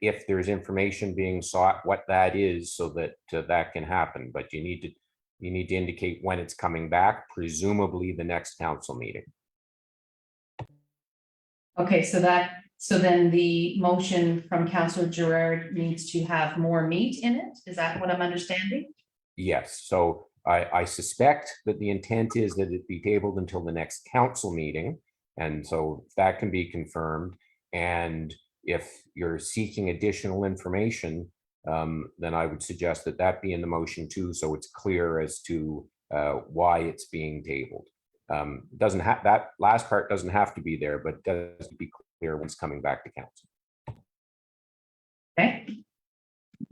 Speaker 8: if there's information being sought, what that is so that that can happen. But you need to indicate when it's coming back, presumably the next council meeting.
Speaker 2: Okay, so then the motion from Councillor Gerard needs to have more meat in it? Is that what I'm understanding?
Speaker 8: Yes, so I suspect that the intent is that it be tabled until the next council meeting. And so that can be confirmed. And if you're seeking additional information, then I would suggest that that be in the motion too, so it's clear as to why it's being tabled. Doesn't have, that last part doesn't have to be there, but does be clear when it's coming back to council.
Speaker 2: Okay.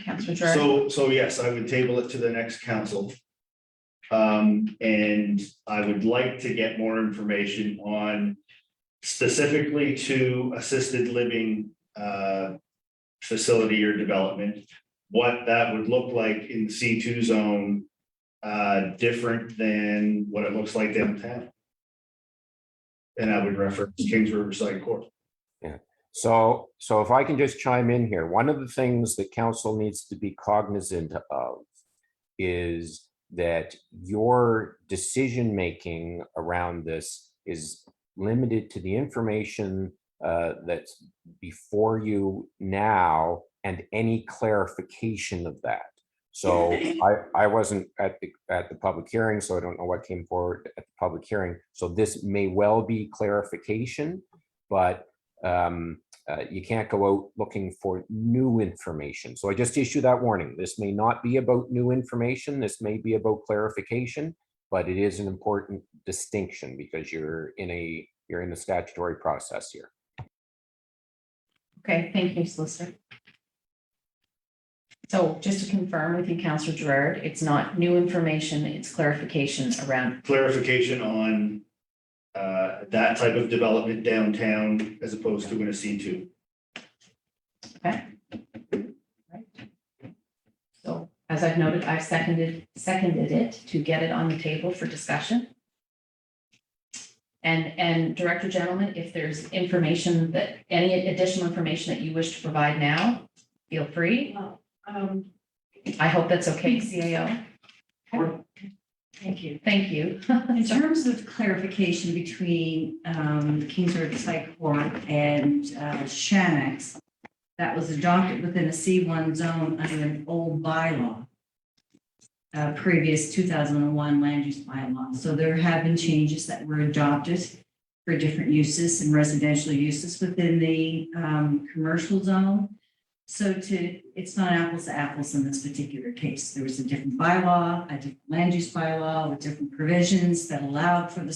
Speaker 2: Councillor Gerard,
Speaker 1: So yes, I would table it to the next council. And I would like to get more information on specifically to assisted living facility or development, what that would look like in the C2 zone, different than what it looks like downtown. And I would reference Kings Riverside Court.
Speaker 8: So if I can just chime in here, one of the things that council needs to be cognizant of is that your decision-making around this is limited to the information that's before you now and any clarification of that. So I wasn't at the public hearing, so I don't know what came forward at the public hearing. So this may well be clarification, but you can't go out looking for new information. So I just issue that warning. This may not be about new information. This may be about clarification, but it is an important distinction because you're in the statutory process here.
Speaker 2: okay, thank you, Solicitor. So just to confirm with you, Councillor Gerard, it's not new information, it's clarification around.
Speaker 1: Clarification on that type of development downtown as opposed to in a C2.
Speaker 2: Okay. Right. So as I've noted, I've seconded it to get it on the table for discussion. And Director Gentleman, if there's information that, any additional information that you wish to provide now, feel free. I hope that's okay, CAO.
Speaker 10: Thank you.
Speaker 2: Thank you.
Speaker 10: In terms of clarification between Kings Riverside Court and Shanax, that was adopted within a C1 zone under an old bylaw, previous 2001 land use bylaw. So there have been changes that were adopted for different uses and residential uses within the commercial zone. So it's not apples to apples in this particular case. There was a different bylaw, a different land use bylaw with different provisions that allowed for the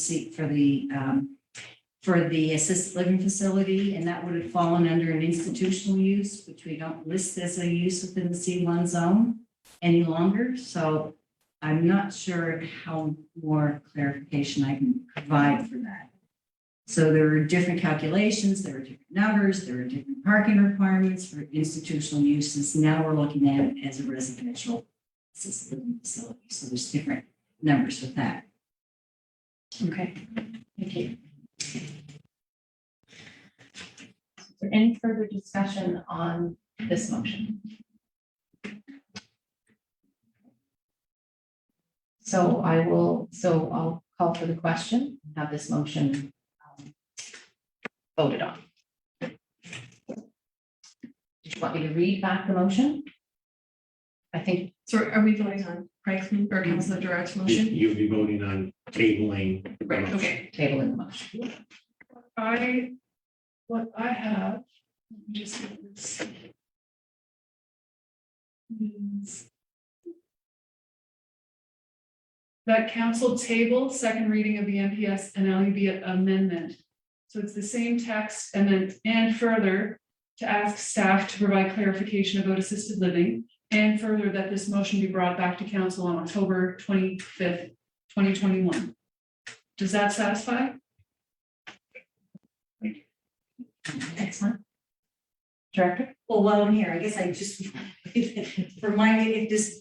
Speaker 10: assisted living facility, and that would have fallen under an institutional use, which we don't list as a use within the C1 zone any longer. So I'm not sure how more clarification I can provide for that. So there are different calculations, there are different numbers, there are different parking requirements for institutional uses. Now we're looking at it as a residential assisted living facility. So there's different numbers with that.
Speaker 2: Okay, thank you. Is there any further discussion on this motion? So I'll call for the question, have this motion voted on. Did you want me to read back the motion? I think,
Speaker 7: So are we voting on Craig's or Councilor Gerard's motion?
Speaker 3: You'll be voting on tabling. the
Speaker 7: Right,
Speaker 3: motion.
Speaker 7: okay.
Speaker 2: table in the motion.
Speaker 5: What I have, let me just get this. Is that council table, second reading of the MPS and LUB amendment. So it's the same text and then, and further, to ask staff to provide clarification about assisted living. And further, that this motion be brought back to council on October 25th, 2021. Does that satisfy?
Speaker 2: Excellent. Director?
Speaker 10: Well, while I'm here, I guess I just, remind me if this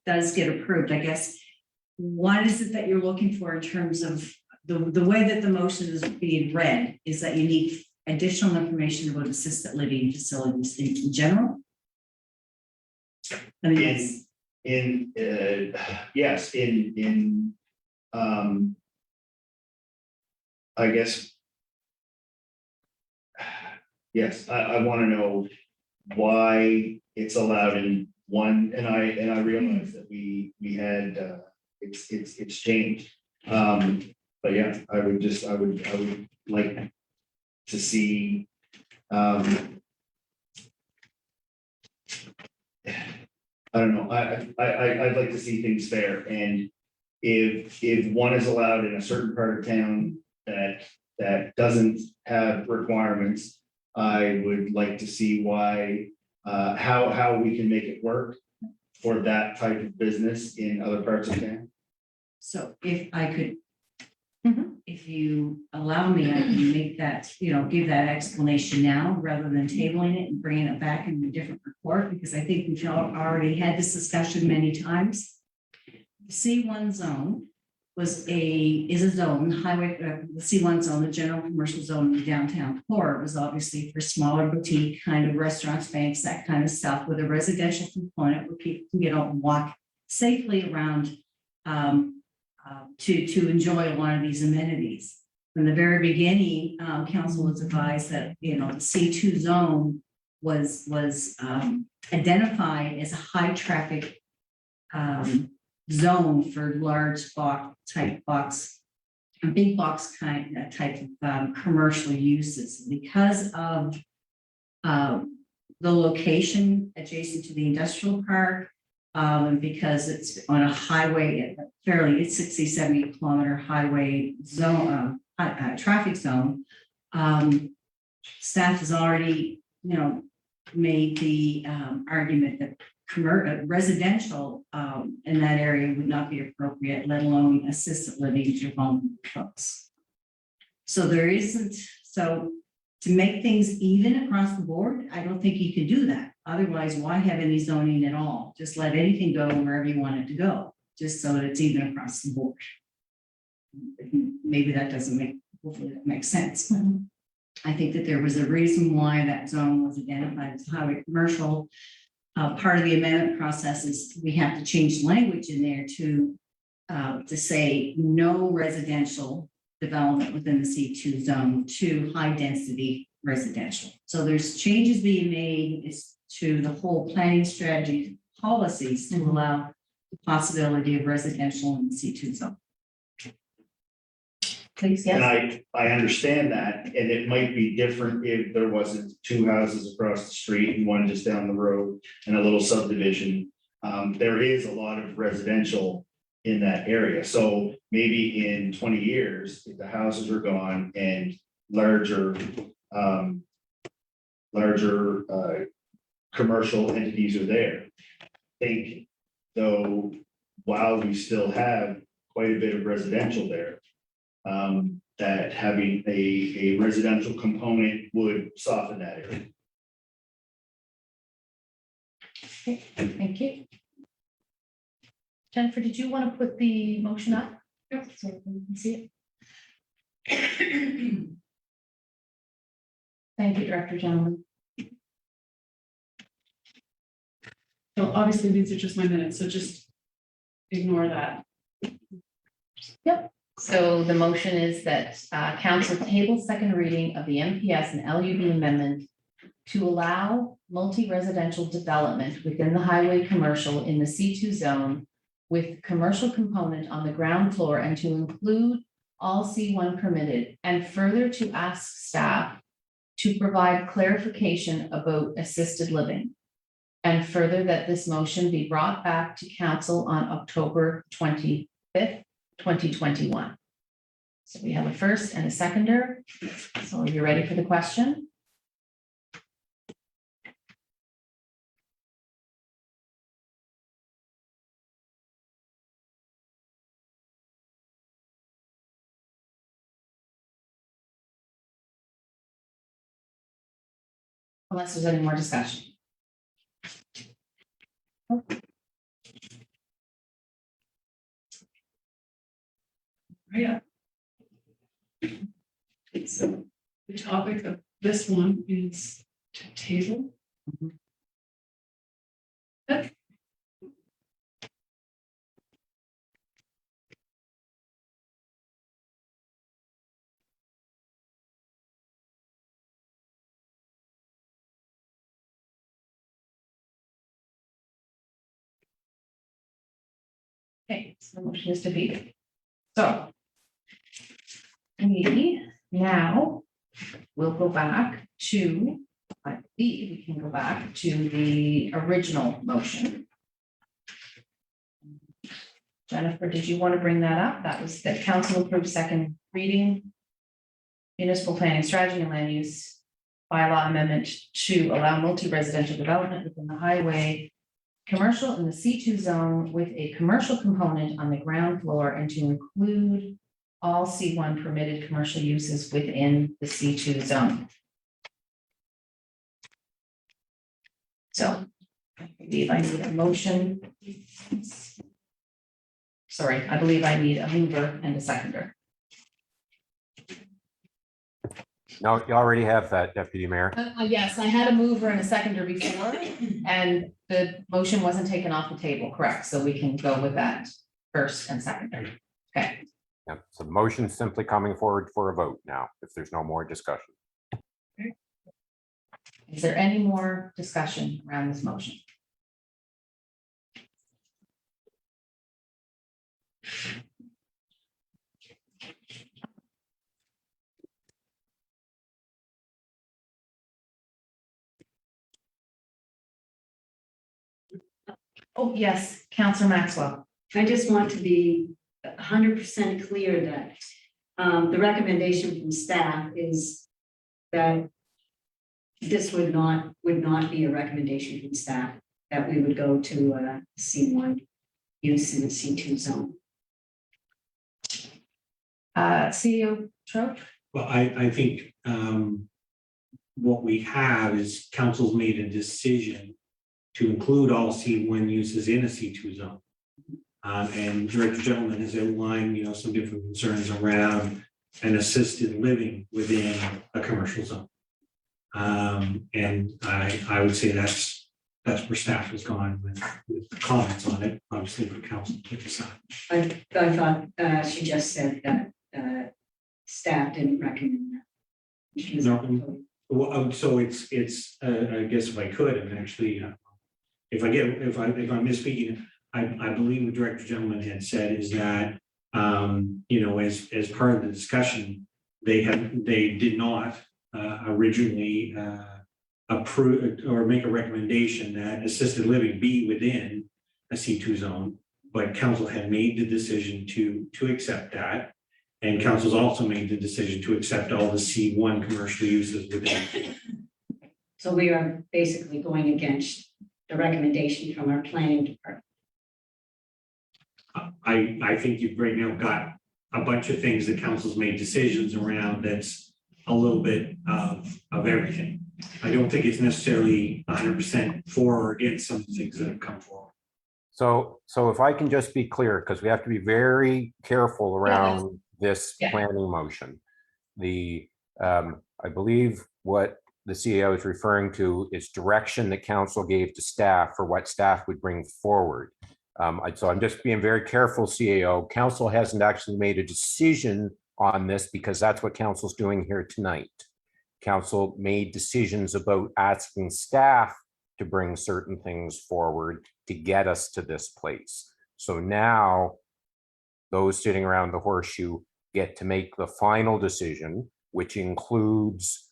Speaker 10: does get approved, I guess. What is it that you're looking for in terms of the way that the motion is being read? Is that you need additional information about assisted living facilities in general? I mean, it's-
Speaker 1: Yes, I guess. Yes, I want to know why it's allowed in one, and I realize that we had, it's changed. But yeah, I would like to see, I don't know, I'd like to see things fair, and if one is allowed in a certain part of town that doesn't have requirements, I would like to see why, how we can make it work for that type of business in other parts of town.
Speaker 10: So if I could,
Speaker 2: Mhm.
Speaker 10: if you allow me, I can make that, give that explanation now rather than tabling it and bringing it back in a different report, because I think we've already had this discussion many times. C1 zone is a zone, highway, the C1 zone, the general commercial zone in the downtown core was obviously for smaller boutique kind of restaurants, banks, that kind of stuff, with a residential component where people can get out and walk safely around to enjoy one of these amenities. From the very beginning, council was advised that, the C2 zone was identified as a high traffic zone for large big box type of commercial uses. Because of the location adjacent to the industrial park, and because it's on a highway, it's 60, 70 kilometer highway zone, traffic zone. Staff has already, made the argument that residential in that area would not be appropriate, let alone assisted living for vulnerable folks. So to make things even across the board, I don't think you can do that. Otherwise, why have any zoning at all? Just let anything go wherever you want it to go, just so that it's even across the board. Maybe that doesn't hopefully that makes sense. I think that there was a reason why that zone was identified as highway commercial. Part of the amendment process is we have to change language in there to say no residential development within the C2 zone to high density residential. So there's changes being made to the whole planning strategy policies to allow the possibility of residential in the C2 zone.
Speaker 2: Please,
Speaker 1: And
Speaker 2: yes.
Speaker 1: I understand that, and it might be different if there wasn't two houses across the street and one just down the road and a little subdivision. There is a lot of residential in that area, so maybe in 20 years, if the houses are gone and larger commercial entities are there. I think, though, while we still have quite a bit of residential there, that having a residential component would soften that area.
Speaker 2: Okay, thank you. Jennifer, did you want to put the motion up? Yep. So we can see it. Thank you, Director Gentleman.
Speaker 5: So obviously, these are just my minutes, so just ignore that.
Speaker 2: So the motion is that council table second reading of the MPS and LUB amendment to allow multi-residential development within the highway commercial in the C2 zone with commercial component on the ground floor and to include all C1 permitted, and further to ask staff to provide clarification about assisted living. And further that this motion be brought back to council on October 25th, 2021. So we have a first and a seconder. So are you ready for the question? Unless there's any more discussion.
Speaker 5: Yeah. So the topic of this one is to table. Okay.
Speaker 2: Okay, so the motion is defeated. So we now will go back to, I believe we can go back to the original motion. Jennifer, did you want to bring that up? That was that council approved second reading. Municipal planning strategy and land use bylaw amendment to allow multi-residential development within the highway commercial in the C2 zone with a commercial component on the ground floor and to include all C1 permitted commercial uses within the C2 zone. So I believe I need a motion. Sorry, I believe I need a mover and a seconder.
Speaker 8: No, you already have that, Deputy Mayor.
Speaker 2: Yes, I had a mover and a seconder before, and the motion wasn't taken off the table, correct? So we can go with that first and seconder. Okay,
Speaker 8: Yeah, so the motion's simply coming forward for a vote now, if there's no more discussion.
Speaker 2: is there any more discussion around this motion? Oh, yes, Counselor Maxwell.
Speaker 6: I just want to be 100% clear that the recommendation from staff is that this would not be a recommendation from staff, that we would go to a C1 use in the C2 zone.
Speaker 2: CEO Troche?
Speaker 3: Well, I think what we have is council's made a decision to include all C1 uses in a C2 zone. And Director Gentleman has outlined, some different concerns around an assisted living within a commercial zone. And I would say that's where staff has gone with the comments on it, obviously for council to decide.
Speaker 6: I thought she just said that staff didn't recommend that. She was-
Speaker 3: No. Well, so it's, I guess if I could, and actually, if I'm misspeaking, I believe what Director Gentleman had said is that, as part of the discussion, they did not originally approve or make a recommendation that assisted living be within a C2 zone, but council had made the decision to accept that. And council's also made the decision to accept all the C1 commercial uses within.
Speaker 6: So we are basically going against the recommendation from our planning department.
Speaker 3: I think you've right now got a bunch of things that council's made decisions around that's a little bit of everything. I don't think it's necessarily 100% for or against some things that have come forward.
Speaker 8: So if I can just be clear, because we have to be very careful around this
Speaker 2: Yeah.
Speaker 8: planning motion. I believe what the CEO is referring to is direction that council gave to staff for what staff would bring forward. So I'm just being very careful, CAO. Council hasn't actually made a decision on this because that's what council's doing here tonight. council made decisions about asking staff to bring certain things forward to get us to this place. So now those sitting around the horseshoe get to make the final decision, which includes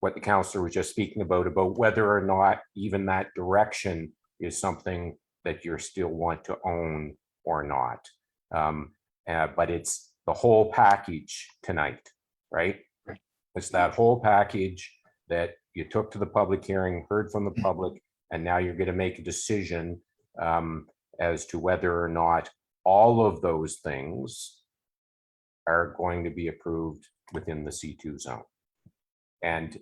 Speaker 8: what the councillor was just speaking about whether or not even that direction is something that you still want to own or not. But it's the whole package tonight, right? It's that whole package that you took to the public hearing, heard from the public, and now you're going to make a decision as to whether or not all of those things are going to be approved within the C2 zone. And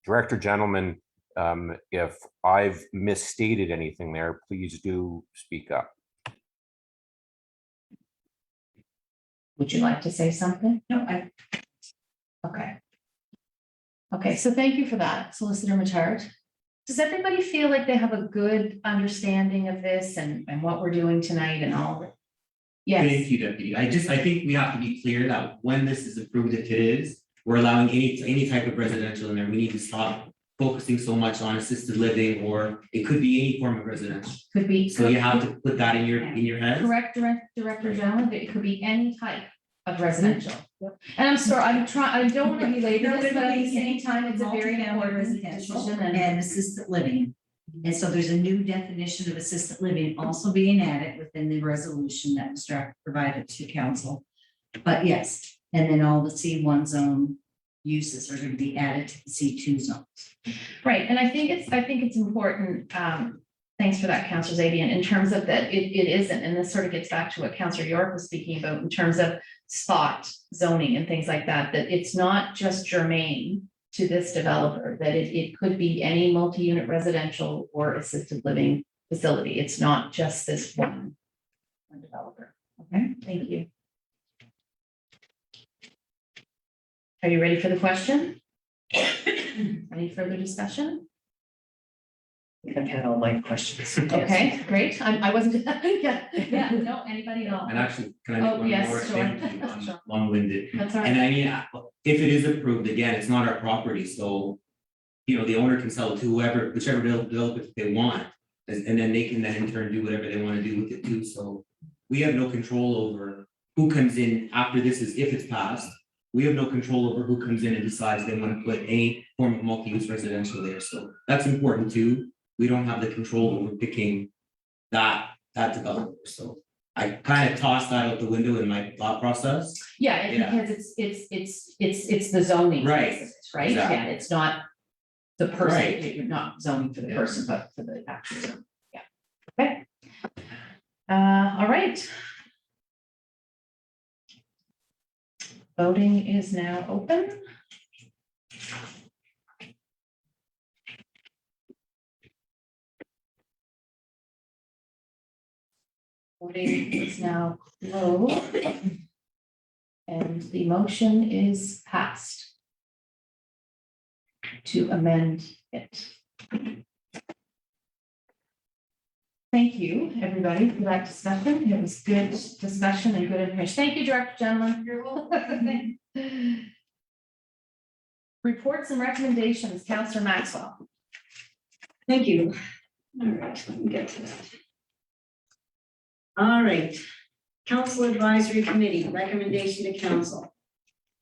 Speaker 8: Director Gentleman, if I've misstated anything there, please do speak up.
Speaker 2: Would you like to say something?
Speaker 10: No,
Speaker 2: Okay. Okay, so thank you for that, Solicitor Matard. Does everybody feel like they have a good understanding of this and what we're doing tonight and all?
Speaker 4: Thank
Speaker 2: Yes,
Speaker 4: you, Deputy. I think we have to be clear that when this is approved, if it is, we're allowing any type of residential in there. We need to stop focusing so much on assisted living, or it could be any form of residential.
Speaker 2: could be.
Speaker 4: So you have to put that in your head.
Speaker 2: Correct, Director Gentleman, it could be any type of residential. And I'm sorry, I don't want to belabor
Speaker 10: No,
Speaker 2: this, but at the
Speaker 10: it's
Speaker 2: same time, it's a very
Speaker 10: multifamily
Speaker 2: important
Speaker 10: residential
Speaker 2: decision
Speaker 10: and
Speaker 2: and
Speaker 10: assisted living. And so there's a new definition of assisted living also being added within the resolution that was provided to council. But yes, and then all the C1 zone uses are going to be added to the C2 zones.
Speaker 2: right, and I think it's important, thanks for that, Councillor Zabian, in terms of that, it isn't, and this sort of gets back to what Councillor York was speaking about in terms of spot zoning and things like that, that it's not just germane to this developer, that it could be any multi-unit residential or assisted living facility. It's not just this one developer. Okay, thank you. Are you ready for the question? Any further discussion?
Speaker 9: I've had all my questions.
Speaker 2: Okay, great. I wasn't, yeah, no, anybody at all.
Speaker 4: And actually, can I make
Speaker 2: Oh,
Speaker 4: one
Speaker 2: yes,
Speaker 4: more
Speaker 2: sure.
Speaker 4: statement? I'm
Speaker 2: Sure.
Speaker 4: long-winded.
Speaker 2: That's all
Speaker 4: And
Speaker 2: right.
Speaker 4: I mean, if it is approved, again, it's not our property, so. You know, the owner can sell it to whichever developer they want, and then they can then in turn do whatever they want to do with it too, so. We have no control over who comes in after this if it's passed. We have no control over who comes in and decides they want to put any form of multi-use residential there, so that's important too. We don't have the control over picking that developer, so. I kind of tossed that out the window in my thought process.
Speaker 2: Yeah, and
Speaker 4: Yeah.
Speaker 2: because it's the zoning.
Speaker 4: Right,
Speaker 2: piece of it, Right,
Speaker 4: exactly.
Speaker 2: yeah, it's not the person,
Speaker 4: Right.
Speaker 2: you're not zoning for the
Speaker 4: Yeah.
Speaker 2: person, but for the actual zone, yeah. Okay. All right. Voting is now open. Voting is now closed. And the motion is passed to amend it. Thank you, everybody, for that discussion. It was good discussion and good information. Thank you, Director Gentleman. You're welcome. Reports and recommendations, Councillor Maxwell.
Speaker 6: Thank you. All right, let me get to that. All right, Council Advisory Committee, recommendation to council.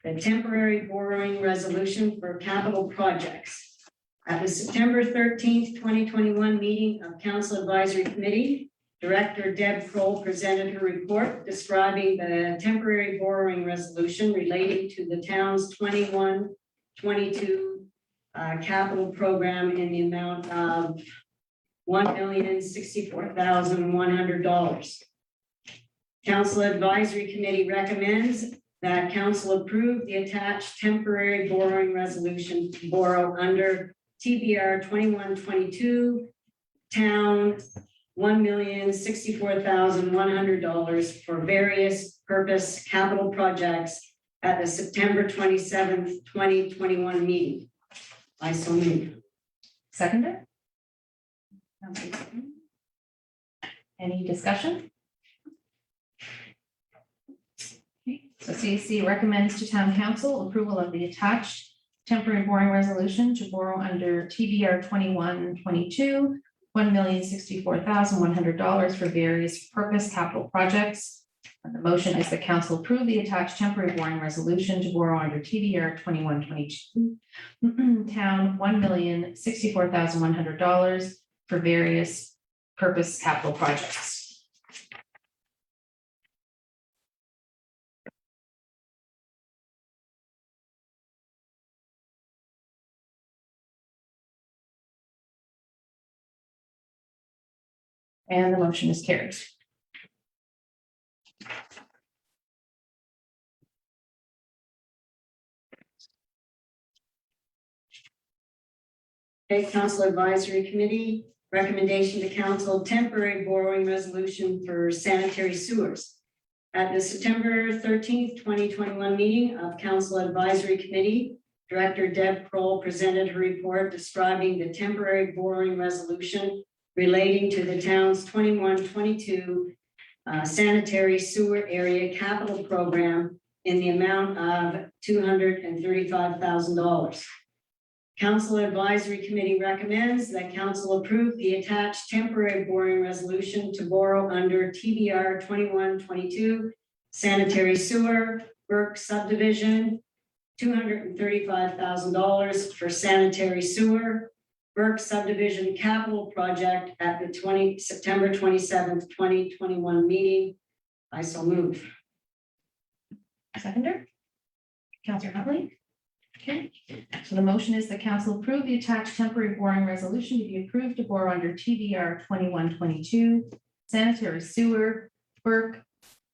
Speaker 6: The temporary borrowing resolution for capital projects. At the September 13th, 2021 meeting of Council Advisory Committee, Director Deb Kroll presented her report describing the temporary borrowing resolution relating to the town's 21-22 capital program in the amount of $1,064,100. Council Advisory Committee recommends that council approve the attached temporary borrowing resolution to borrow under TBR 2122 town $1,064,100 for various purpose capital projects at the September 27th, 2021 meeting. I so move.
Speaker 2: Seconder? Any discussion? Okay, so CAC recommends to town council approval of the attached temporary borrowing resolution to borrow under TBR 2122, $1,064,100 for various purpose capital projects. And the motion is the council approve the attached temporary borrowing resolution to borrow under TBR 2122, town $1,064,100 for various purpose capital projects. And the motion is carried.
Speaker 6: Okay, Council Advisory Committee, recommendation to council, temporary borrowing resolution for sanitary sewers. At the September 13th, 2021 meeting of Council Advisory Committee, Director Deb Kroll presented her report describing the temporary borrowing resolution relating to the town's 21-22 sanitary sewer area capital program in the amount of $235,000. Council Advisory Committee recommends that council approve the attached temporary borrowing resolution to borrow under TBR 2122 sanitary sewer Burke subdivision, $235,000 for sanitary sewer Burke subdivision capital project at the September 27th, 2021 meeting. I so move.
Speaker 2: Seconder? Councillor Huntley? Okay, so the motion is the council approve the attached temporary borrowing resolution to be approved to borrow under TBR 2122 sanitary sewer Burke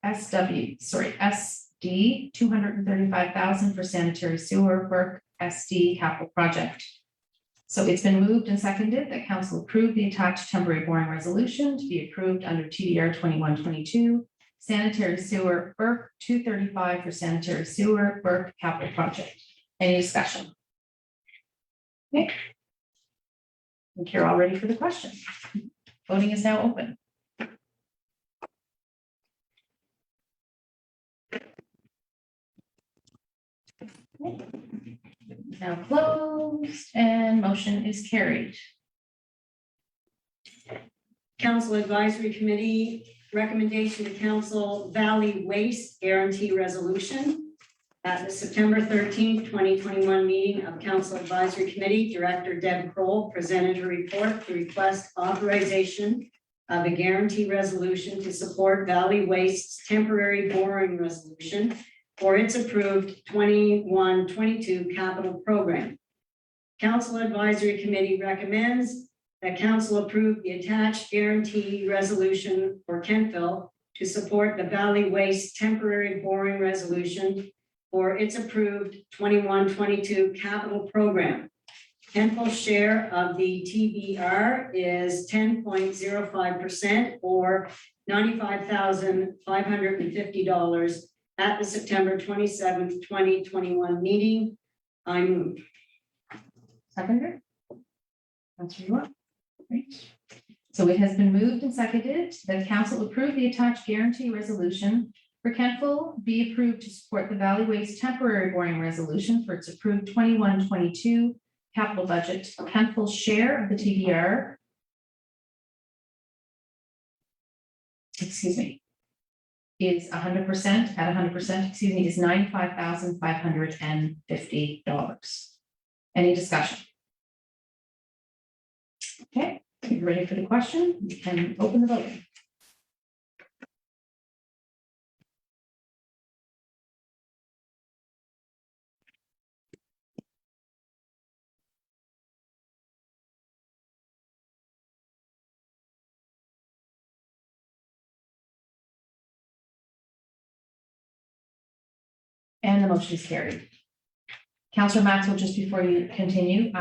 Speaker 2: SD $235,000 for sanitary sewer Burke SD capital project. So it's been moved and seconded that council approve the attached temporary borrowing resolution to be approved under TDR 2122 sanitary sewer Burke 235 for sanitary sewer Burke capital project. Any discussion? Okay. I think you're all ready for the question. Voting is now open. Okay. Now closed and motion is carried.
Speaker 6: Council Advisory Committee, recommendation to council Valley Waste Guarantee Resolution. At the September 13th, 2021 meeting of Council Advisory Committee, Director Deb Kroll presented her report to request authorization of a guarantee resolution to support Valley Waste's temporary borrowing resolution for its approved 21-22 capital program. Council Advisory Committee recommends that council approve the attached guarantee resolution for Kentville to support the Valley Waste temporary borrowing resolution for its approved 21-22 capital program. Kentville's share of the TBR is 10.05% or $95,550 at the September 27th, 2021 meeting. I move.
Speaker 2: Seconder? Councillor York. Great. So it has been moved and seconded that council approve the attached guarantee resolution for Kentville be approved to support the Valley Waste temporary borrowing resolution for its approved 21-22 capital budget. Kentville's share of the TBR, is 100%, at 100%, is $95,550. Any discussion? Okay, you ready for the question? You can open the vote. And the motion is carried. Councillor Maxwell, just before you continue,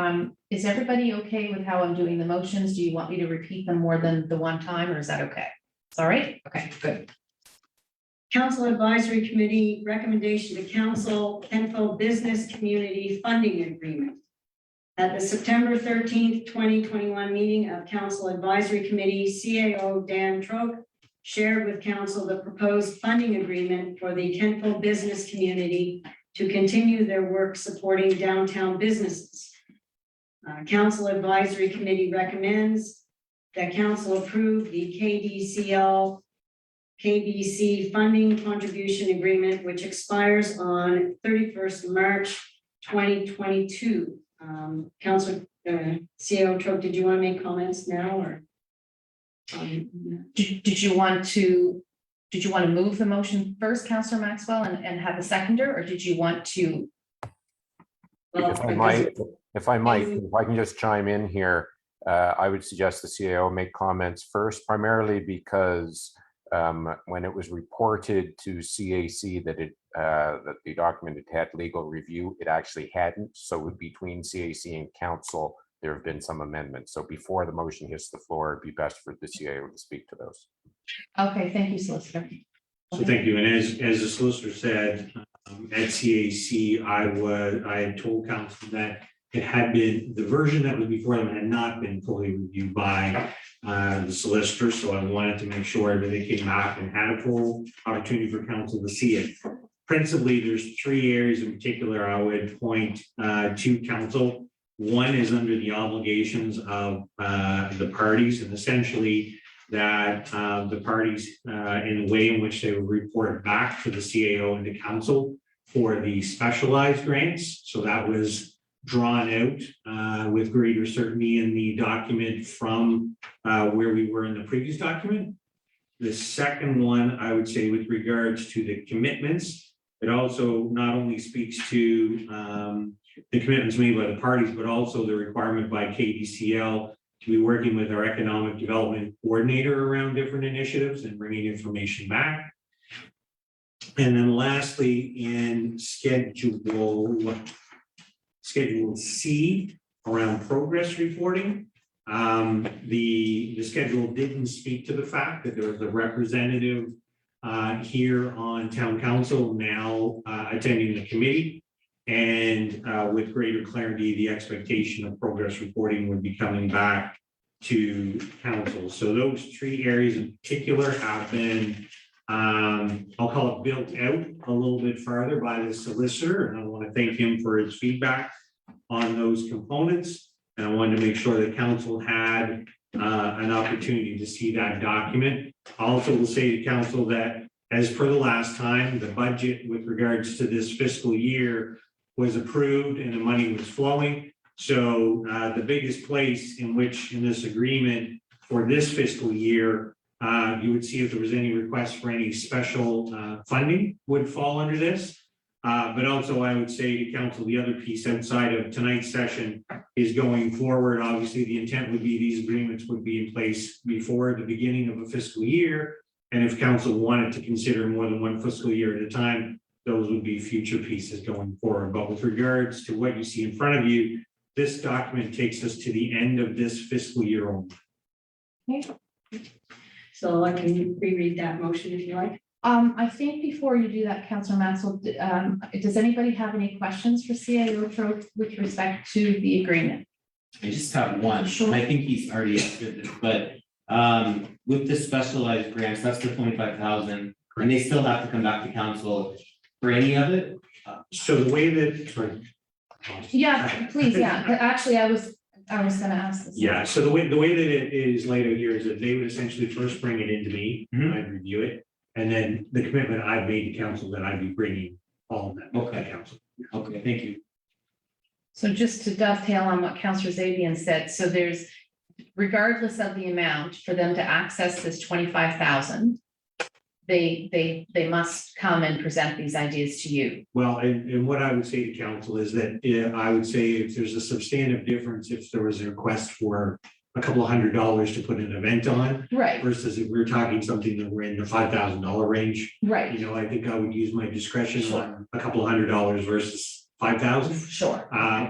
Speaker 2: is everybody okay with how I'm doing the motions? Do you want me to repeat them more than the one time, or is that okay? It's all right? Okay, good.
Speaker 6: Council Advisory Committee, recommendation to council Kentville Business Community Funding Agreement. At the September 13th, 2021 meeting of Council Advisory Committee, CAO Dan Troke shared with council the proposed funding agreement for the Kentville Business Community to continue their work supporting downtown businesses. Council Advisory Committee recommends that council approve the KDCL KBC funding contribution agreement, which expires on 31st March 2022. Councilor CEO Troke, did you want to make comments now or?
Speaker 2: Did you want to move the motion first, Councillor Maxwell, and have a seconder, or did you want to?
Speaker 6: Well,
Speaker 8: If I might, if I can just chime in here, I would suggest the CAO make comments first, primarily because when it was reported to CAC that that the document had legal review, it actually hadn't. So between CAC and council, there have been some amendments. So before the motion hits the floor, it'd be best for the CAO to speak to those.
Speaker 2: Okay, thank you, Solicitor.
Speaker 3: So thank you. And as the solicitor said, at CAC, I had told council that it had been, the version that was before them had not been fully reviewed by the solicitor. So I wanted to make sure everything came back and had a full opportunity for council to see it. Principally, there's three areas in particular I would point to council. One is under the obligations of the parties, and essentially that the parties in the way in which they would report back to the CAO and to council for the specialized grants. So that was drawn out with greater certainty in the document from where we were in the previous document. The second one, I would say, with regards to the commitments, it also not only speaks to the commitments made by the parties, but also the requirement by KDCL to be working with our economic development coordinator around different initiatives and bringing information back. And then lastly, in Schedule C around progress reporting, the schedule didn't speak to the fact that there was a representative here on town council now attending the committee. And with greater clarity, the expectation of progress reporting would be coming back to council. So those three areas in particular have been, I'll call it, built out a little bit farther by the solicitor. And I want to thank him for his feedback on those components. And I wanted to make sure that council had an opportunity to see that document. I also will say to council that as per the last time, the budget with regards to this fiscal year was approved and the money was flowing. So the biggest place in which in this agreement for this fiscal year, you would see if there was any request for any special funding would fall under this. But also I would say to council, the other piece outside of tonight's session is going forward. Obviously, the intent would be these agreements would be in place before the beginning of a fiscal year. And if council wanted to consider more than one fiscal year at a time, those would be future pieces going forward. But with regards to what you see in front of you, this document takes us to the end of this fiscal year only.
Speaker 6: So I can reread that motion if you like.
Speaker 2: I think before you do that, Councillor Maxwell, does anybody have any questions for CAO Troke with respect to the agreement?
Speaker 4: I just have one.
Speaker 2: Sure.
Speaker 4: And I think he's already answered this, but with the specialized grants, that's the 25,000, and they still have to come back to council for any of it.
Speaker 3: So the way that, sorry.
Speaker 2: Yeah, please, yeah. Actually, I was gonna ask this.
Speaker 3: Yeah, so the way that it is laid out here is that they would essentially first bring it into me, and I'd review it. And then the commitment I've made to council that I'd be bringing all of that to council.
Speaker 4: Okay, thank you.
Speaker 2: So just to dovetail on what Councillor Zabian said, so there's, regardless of the amount, for them to access this 25,000, they must come and present these ideas to you.
Speaker 3: Well, and what I would say to council is that I would say if there's a substantive difference, if there was a request for a couple of $100 to put an event on
Speaker 2: Right,
Speaker 3: versus if we were talking something that we're in the $5,000 range,
Speaker 2: right,
Speaker 3: you know, I think I would use my discretion on a couple of $100 versus 5,000.
Speaker 2: sure.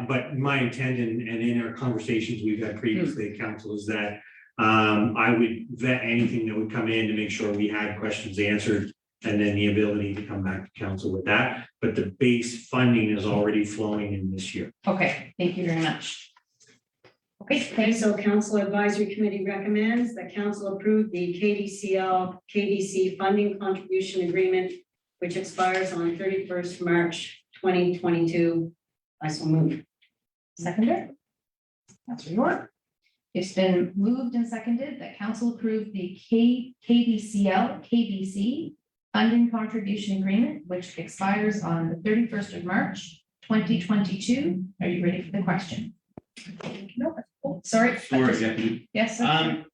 Speaker 3: But my intent and in our conversations we've had previously at council is that I would vet anything that would come in to make sure we had questions answered and then the ability to come back to council with that. But the base funding is already flowing in this year.
Speaker 2: Okay, thank you very much. Okay,
Speaker 6: Okay,
Speaker 2: thanks.
Speaker 6: so Council Advisory Committee recommends that council approve the KDC funding contribution agreement, which expires on 31st March 2022. I so move.
Speaker 2: Seconder? Councillor York. It's been moved and seconded that council approve the KBC funding contribution agreement, which expires on the 31st of March, 2022. Are you ready for the question? No. Oh, sorry.
Speaker 4: Sorry, Deputy.
Speaker 2: Yes, sir.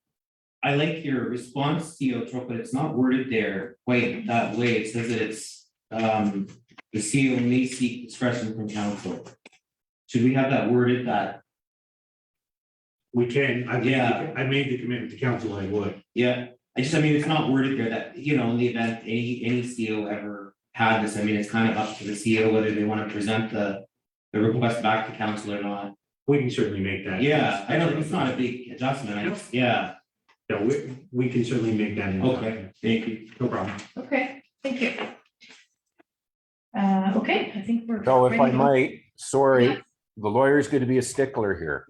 Speaker 4: I like your response, CEO Troke, but it's not worded there quite that way. It says that it's, the CEO may seek discretion from council. Should we have that worded that,
Speaker 3: We can,
Speaker 4: Yeah.
Speaker 3: I made the commitment to council, I would.
Speaker 4: yeah, I mean, it's not worded there that, you know, in the event any CEO ever had this, I mean, it's kind of up to the CEO whether they want to present the request back to council or not.
Speaker 3: We can certainly make that.
Speaker 4: Yeah, I know it's not a big adjustment, yeah,
Speaker 3: Yeah, we can certainly make that.
Speaker 4: okay, thank you.
Speaker 3: No problem.
Speaker 2: Okay, thank you. Okay, I think we're.
Speaker 8: So if I
Speaker 2: ready to-
Speaker 8: might, sorry,
Speaker 2: Yeah.
Speaker 8: the lawyer's going to be a stickler here.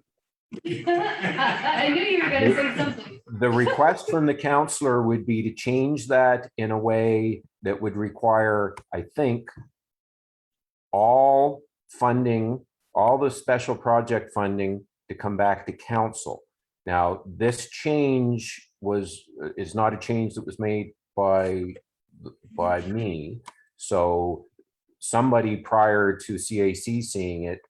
Speaker 2: I knew you were gonna say something.
Speaker 8: The request from the counselor would be to change that in a way that would require, I think, all funding, all the special project funding to come back to council. Now, this change is not a change that was made by me. So somebody prior to CAC seeing it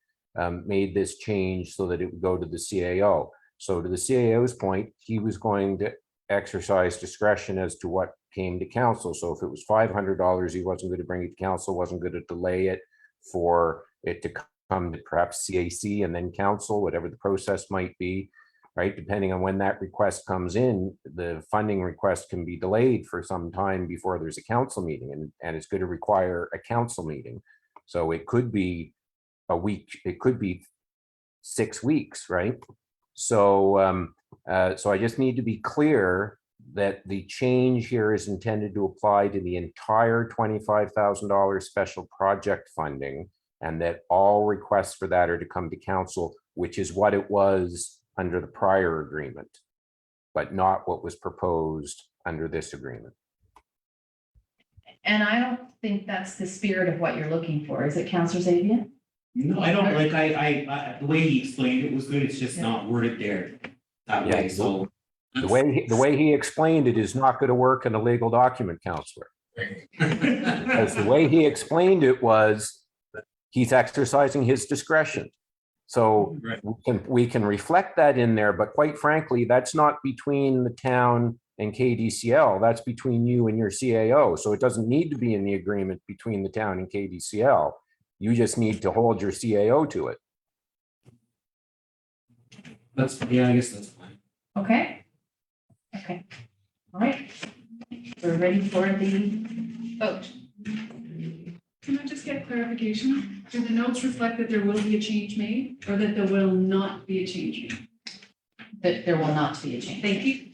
Speaker 8: made this change so that it would go to the CAO. So to the CAO's point, he was going to exercise discretion as to what came to council. So if it was $500, he wasn't going to bring it to council, wasn't going to delay it for it to come to perhaps CAC and then council, whatever the process might be, right? Depending on when that request comes in, the funding request can be delayed for some time before there's a council meeting, and it's going to require a council meeting. So it could be a week, it could be 6 weeks, right? So, so I just need to be clear that the change here is intended to apply to the entire $25,000 special project funding, and that all requests for that are to come to council, which is what it was under the prior agreement, but not what was proposed under this agreement.
Speaker 2: And I don't think that's the spirit of what you're looking for, is it, Councillor Zavian?
Speaker 4: No, I don't, like, I, the way he explained it was good, it's just not worded there that way, so.
Speaker 8: The way he explained it is not going to work in a legal document, Counselor. Because the way he explained it was, he's exercising his discretion. So
Speaker 4: Right.
Speaker 8: we can reflect that in there, but quite frankly, that's not between the town and KDCL, that's between you and your CAO. So it doesn't need to be in the agreement between the town and KDCL. You just need to hold your CAO to it.
Speaker 4: That's, yeah, I guess that's fine.
Speaker 2: Okay. Okay. All right. We're ready for the vote.
Speaker 5: Can I just get clarification? Do the notes reflect that there will be a change made or that there will not be a change made?
Speaker 2: That there will not be a change.
Speaker 5: Thank you.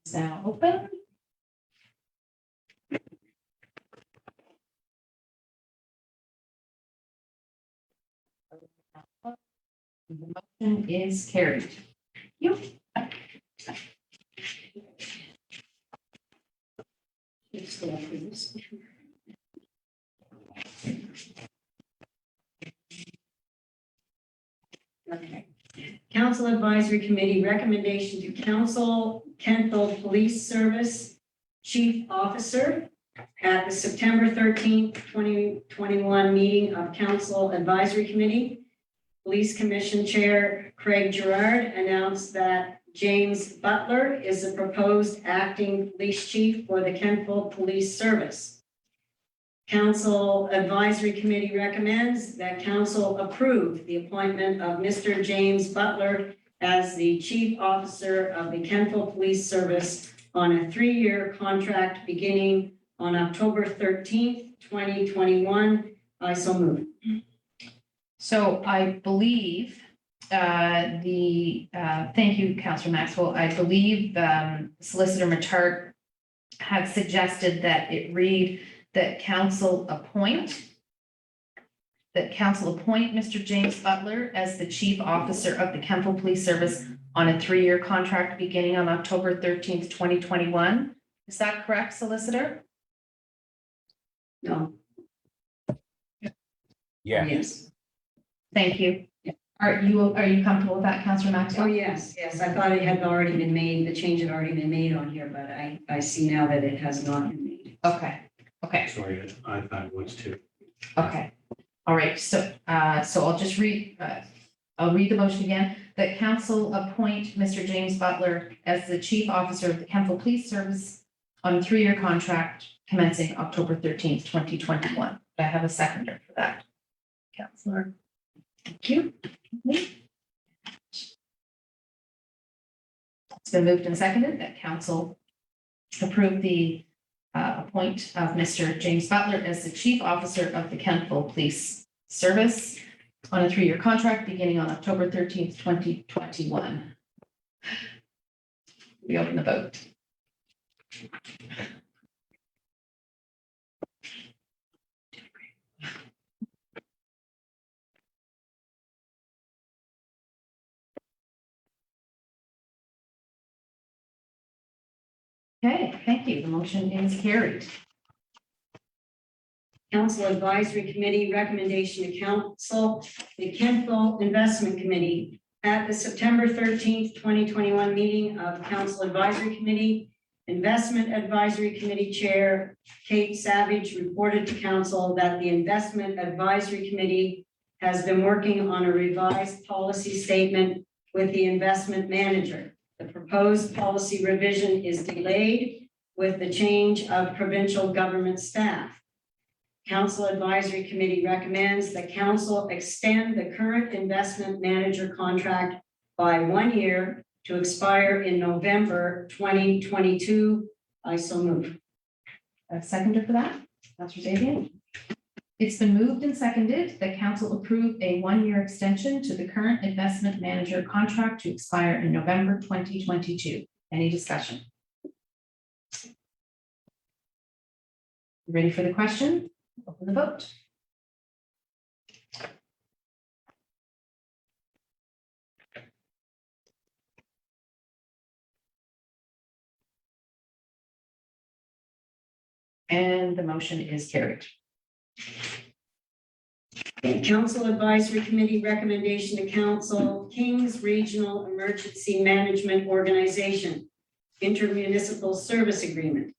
Speaker 2: It's now open. The motion is carried. You.
Speaker 6: Okay. Council Advisory Committee recommendation to Council Kentville Police Service Chief Officer at the September 13th, 2021 meeting of Council Advisory Committee. Police Commission Chair Craig Gerard announced that James Butler is the proposed acting police chief for the Kentville Police Service. Council Advisory Committee recommends that council approve the appointment of Mr. James Butler as the chief officer of the Kentville Police Service on a 3-year contract beginning on October 13th, 2021. I so move.
Speaker 2: So I believe thank you, Councillor Maxwell. I believe Solicitor Matart had suggested that it read that council appoint that council appoint Mr. James Butler as the chief officer of the Kemptville Police Service on a 3-year contract beginning on October 13th, 2021. Is that correct, solicitor?
Speaker 6: No,
Speaker 8: Yeah,
Speaker 6: yes.
Speaker 2: Thank you. Are you comfortable with that, Councillor
Speaker 6: Oh,
Speaker 2: Maxwell?
Speaker 6: yes, I thought it had already been made, the change had already been made on here, but I see now that it has not been made.
Speaker 2: Okay,
Speaker 3: Sorry, I thought it was too.
Speaker 2: okay. All right, so I'll just read, I'll read the motion again, that council appoint Mr. James Butler as the chief officer of the Kemptville Police Service on a 3-year contract commencing October 13th, 2021. I have a seconder for that. Councillor. Thank you. It's been moved and seconded that council approve the appoint of Mr. James Butler as the chief officer of the Kemptville Police Service on a 3-year contract beginning on October 13th, 2021. We open the vote. Okay, thank you. The motion is carried.
Speaker 6: Council Advisory Committee recommendation to council, the Kemptville Investment Committee. At the September 13th, 2021 meeting of Council Advisory Committee, Investment Advisory Committee Chair Kate Savage reported to council that the Investment Advisory Committee has been working on a revised policy statement with the investment manager. The proposed policy revision is delayed with the change of provincial government staff. Council Advisory Committee recommends that council extend the current investment manager contract by 1 year to expire in November 2022. I so move.
Speaker 2: A seconder for that, Councillor Zabian. It's been moved and seconded that council approve a 1-year extension to the current investment manager contract to expire in November 2022. Any discussion? Ready for the question? Open the vote. And the motion is carried.
Speaker 6: Council Advisory Committee recommendation to council, Kings Regional Emergency Management Organization, intermunicipal service agreement.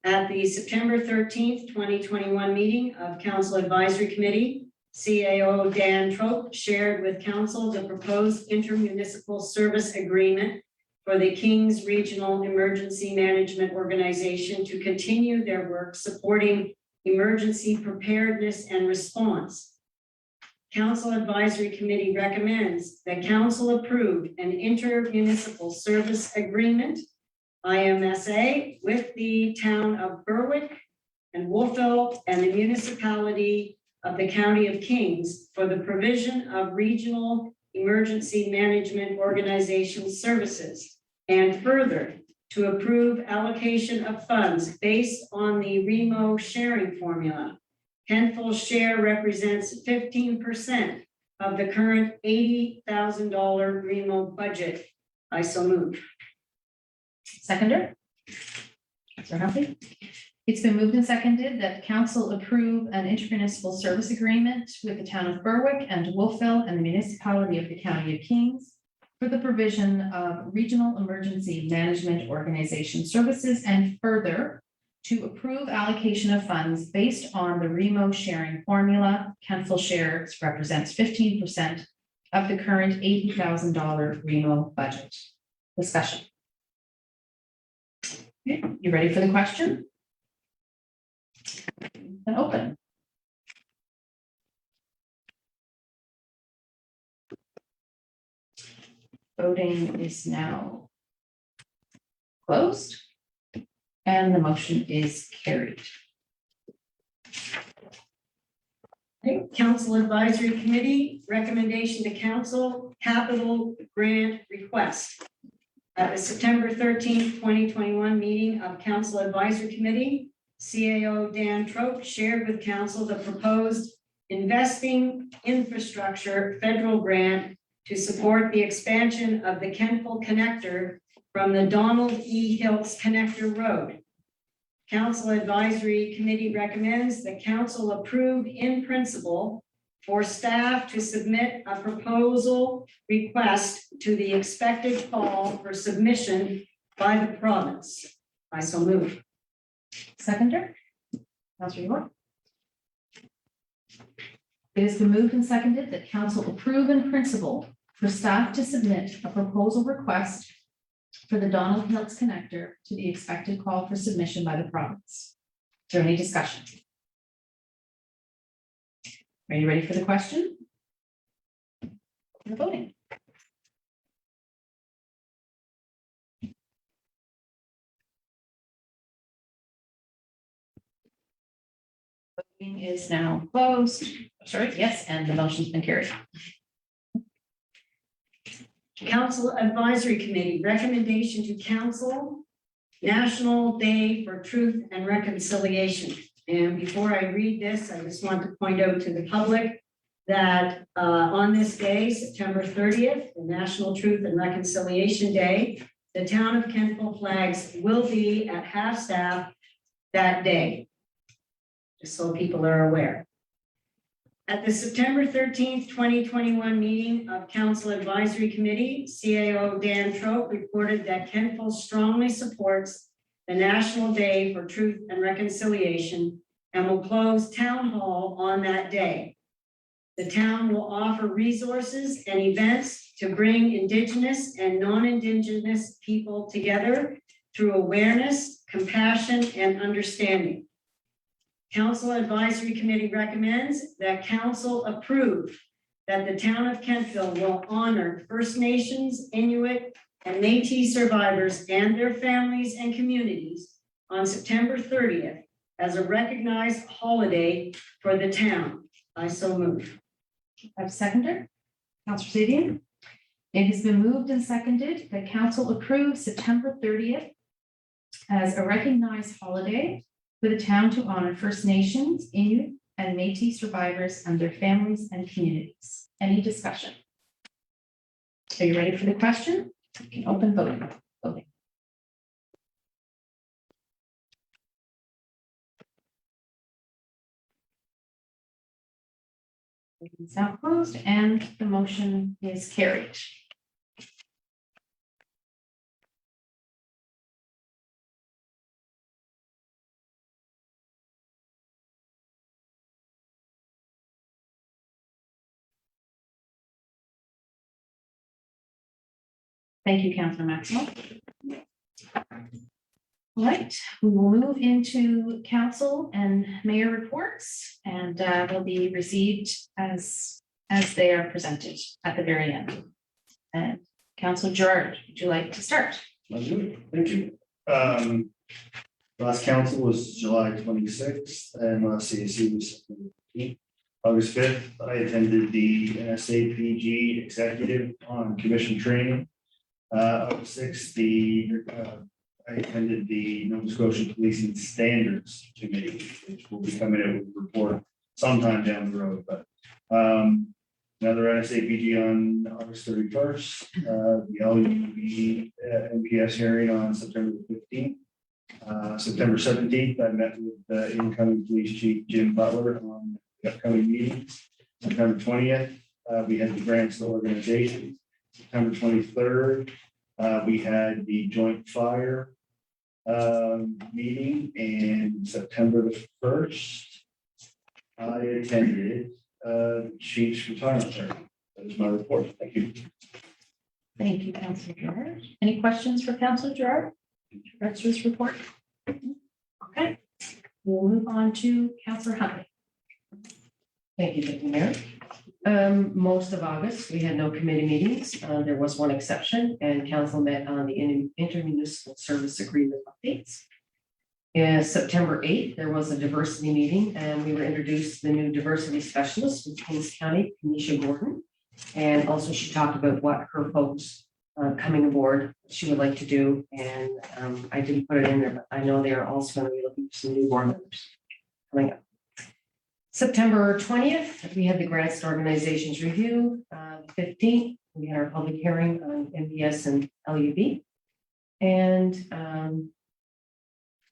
Speaker 6: At the September 13th, 2021 meeting of Council Advisory Committee, CAO Dan Trope shared with council the proposed intermunicipal service agreement for the Kings Regional Emergency Management Organization to continue their work supporting emergency preparedness and response. Council Advisory Committee recommends that council approve an intermunicipal service agreement, IMSA, with the town of Berwick and Wolfville and the municipality of the County of Kings for the provision of regional emergency management organization services, and further to approve allocation of funds based on the REMO sharing formula. Kemptville share represents 15% of the current $80,000 REMO budget. I so move.
Speaker 2: Seconder? Councillor Humphrey? It's been moved and seconded that council approve an intermunicipal service agreement with the town of Berwick and Wolfville and the municipality of the County of Kings for the provision of regional emergency management organization services, and further to approve allocation of funds based on the REMO sharing formula. Kemptville shares represents 15% of the current $80,000 REMO budget. Discussion. Okay, you ready for the question? And open. Voting is now closed, and the motion is carried.
Speaker 6: Okay, Council Advisory Committee, recommendation to council, capital grant request. At the September 13th, 2021 meeting of Council Advisory Committee, CAO Dan Trope shared with council the proposed investing infrastructure federal grant to support the expansion of the Kentville Connector from the Donald E. Hills Connector Road. Council Advisory Committee recommends that council approve in principle for staff to submit a proposal request to the expected call for submission by the province. I so move.
Speaker 2: Seconder? Councillor York? It has been moved and seconded that council approve in principle for staff to submit a proposal request for the Donald Hills Connector to the expected call for submission by the province. Is there any discussion? Are you ready for the question? The voting. Voting is now closed. Sorry, yes, and the motion's been carried.
Speaker 6: Council Advisory Committee recommendation to council, National Day for Truth and Reconciliation. And before I read this, I just want to point out to the public that on this day, September 30th, the National Truth and Reconciliation Day, the town of Kentville flags will be at half-staff that day, just so people are aware. At the September 13th, 2021 meeting of Council Advisory Committee, CAO Dan Trope reported that Kentville strongly supports the National Day for Truth and Reconciliation and will close Town Hall on that day. The town will offer resources and events to bring Indigenous and non-Indigenous people together through awareness, compassion, and understanding. Council Advisory Committee recommends that council approve that the town of Kentville will honor First Nations, Inuit, and Métis survivors and their families and communities on September 30th as a recognized holiday for the town. I so move.
Speaker 2: I have a seconder, Councillor Zadian. It has been moved and seconded that council approve September 30th as a recognized holiday for the town to honor First Nations, Inuit, and Métis survivors and their families and communities. Any discussion? Are you ready for the question? You can open voting. Voting. It's now closed and the motion is carried. Thank you, Councillor Maxwell. All right, we will move into council and mayor reports, and will be received as they are presented at the very end. And Councillor Gerard, would you like to start?
Speaker 1: Thank you. Last council was July 26th and last CAC was September 15th. August 5th, I attended the NSAPG executive on commission training. August 6th, I attended the Nova Scotia Policing Standards Committee, which will be coming out with a report sometime down the road, but another NSAPG on August 31st, the LUB MPS hearing on September 15th. September 17th, I met with the incoming police chief Jim Butler on the upcoming meetings. September 20th, we had the grants to organizations. September 23rd, we had the joint fire meeting, and September the 1st, I attended the chief's retirement ceremony. That is my report. Thank you.
Speaker 2: Thank you, Councillor Gerard. Any questions for Councillor Gerard? That's his report. Okay, we'll move on to Councillor Huntley.
Speaker 9: Thank you, Deputy Mayor. Most of August, we had no committee meetings. There was one exception, and council met on the intermunicipal service agreement updates. September 8th, there was a diversity meeting, and we were introduced to the new diversity specialist in Kings County, Kanisha Gordon. And also she talked about what her folks coming aboard she would like to do. And I didn't put it in there, but I know they are also going to be looking for some new board members coming up. September 20th, we had the grants and organizations review. 15th, we had our public hearing on MBS and LUB. And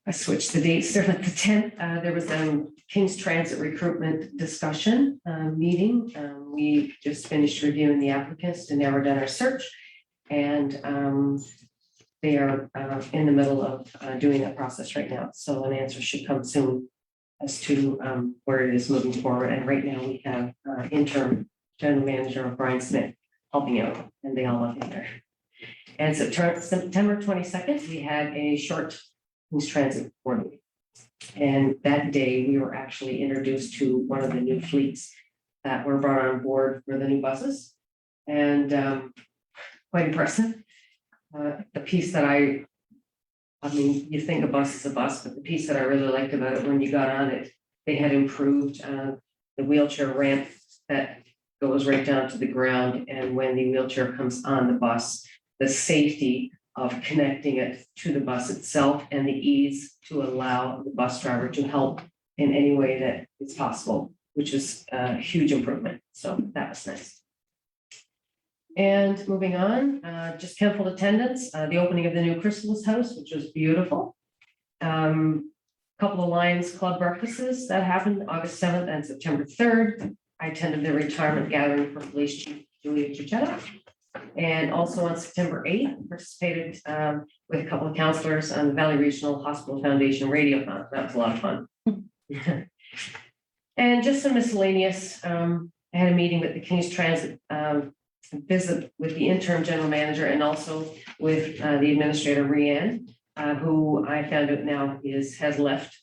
Speaker 9: I switched the dates there, like the 10th, there was a King's Transit recruitment discussion meeting. We just finished reviewing the applicants and now we're done our search. And they are in the middle of doing that process right now. So an answer should come soon as to where it is moving forward. And right now we have interim general manager Brian Smith helping out, and they all love him there. And September 22nd, we had a short King's Transit board meeting. And that day, we were actually introduced to one of the new fleets that were brought on board for the new buses. And quite impressive. The piece that I mean, you think a bus is a bus, but the piece that I really liked about it, when you got on it, they had improved the wheelchair ramp that goes right down to the ground. And when the wheelchair comes on the bus, the safety of connecting it to the bus itself and the ease to allow the bus driver to help in any way that is possible, which is a huge improvement. So that was nice. And moving on, just canceled attendance, the opening of the new Crystal's House, which was beautiful. Couple of Lions Club breakfasts that happened August 7th and September 3rd. I attended the retirement gathering for Police Chief Julia Chichetta. And also on September 8th, participated with a couple of counselors on the Valley Regional Hospital Foundation Radiothon. That was a lot of fun. And just some miscellaneous, I had a meeting with the King's Transit visit with the interim general manager and also with the administrator, Rianne, who I found out now has left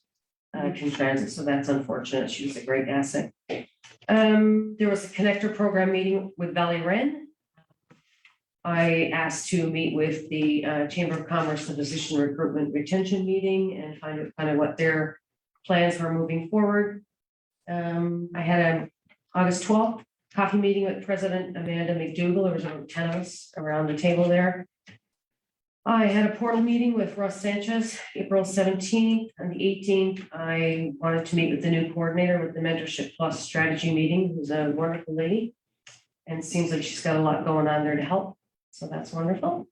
Speaker 9: King's Transit, so that's unfortunate. She was a great asset. There was a connector program meeting with Valley Ren. I asked to meet with the Chamber of Commerce, the physician recruitment retention meeting, and find out kind of what their plans were moving forward. I had an August 12th coffee meeting with President Amanda McDougall. There was about 10 of us around the table there. I had a portal meeting with Russ Sanchez, April 17th. On the 18th, I wanted to meet with the new coordinator with the Mentorship Plus strategy meeting, who's a wonderful lady. And it seems like she's got a lot going on there to help. So that's wonderful.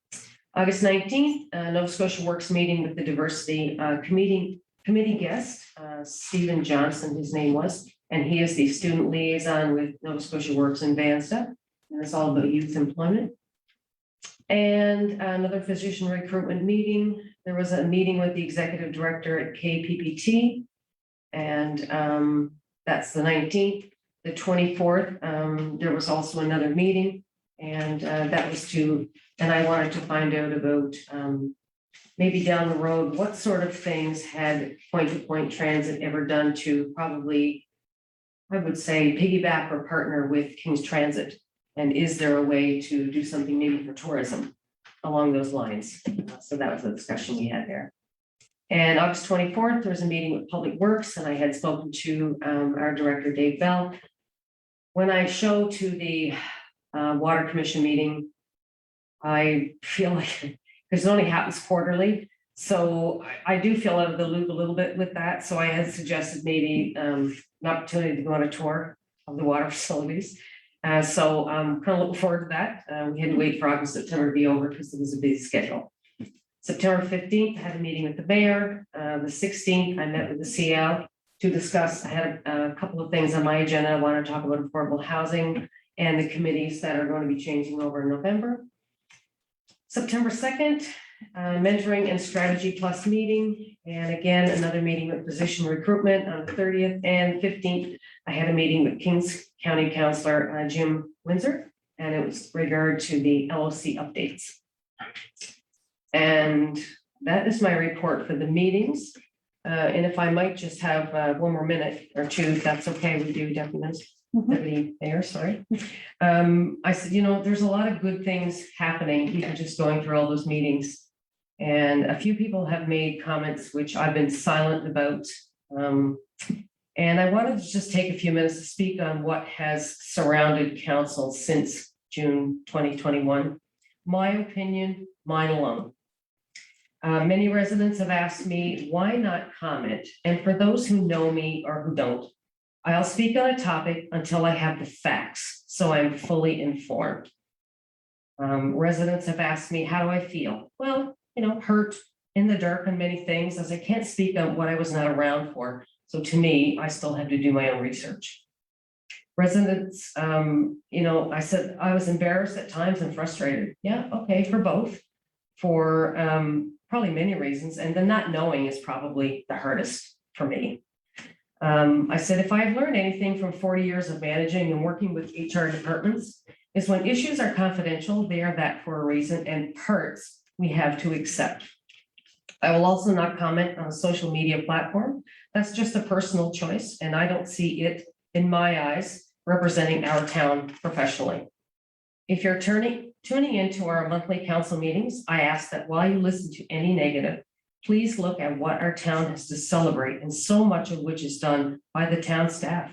Speaker 9: August 19th, Nova Scotia Works meeting with the diversity committee guest, Stephen Johnson, his name was, and he is the student liaison with Nova Scotia Works in Vansta. And it's all about youth employment. And another physician recruitment meeting. There was a meeting with the executive director at KPPT. And that's the 19th. The 24th, there was also another meeting. And that was and I wanted to find out about maybe down the road, what sort of things had point-to-point transit ever done to probably, I would say, piggyback or partner with King's Transit. And is there a way to do something maybe for tourism along those lines? So that was the discussion we had there. And August 24th, there was a meeting with Public Works, and I had spoken to our director, Dave Bell. When I show to the Water Commission meeting, I feel like, because it only happens quarterly, so I do feel out of the loop a little bit with that. So I had suggested maybe an opportunity to go on a tour of the water facilities. So I'm kind of looking forward to that. We had to wait for August, September to be over because it was a busy schedule. September 15th, I had a meeting with the mayor. The 16th, I met with the CL to discuss. I had a couple of things on my agenda. I want to talk about affordable housing and the committees that are going to be changing over in November. September 2nd, mentoring and strategy plus meeting. And again, another meeting with physician recruitment on the 30th and 15th. I had a meeting with Kings County Councillor Jim Windsor, and it was regard to the LOC updates. And that is my report for the meetings. And if I might just have one more minute or two, if that's okay with you, Deputy Mayor, sorry. I said, there's a lot of good things happening, even just going through all those meetings. And a few people have made comments which I've been silent about. And I wanted to just take a few minutes to speak on what has surrounded council since June 2021. My opinion, mine alone. Many residents have asked me, why not comment? And for those who know me or who don't, I'll speak on a topic until I have the facts, so I'm fully informed. Residents have asked me, how do I feel? Well, hurt, in the dark on many things, as I can't speak on what I was not around for. So to me, I still have to do my own research. Residents, I said I was embarrassed at times and frustrated. Yeah, okay, for both, for probably many reasons. And the not knowing is probably the hardest for me. I said, if I've learned anything from 40 years of managing and working with HR departments, is when issues are confidential, they are that for a reason, and parts we have to accept. I will also not comment on a social media platform. That's just a personal choice, and I don't see it, in my eyes, representing our town professionally. If you're tuning into our monthly council meetings, I ask that while you listen to any negative, please look at what our town has to celebrate, and so much of which is done by the town staff.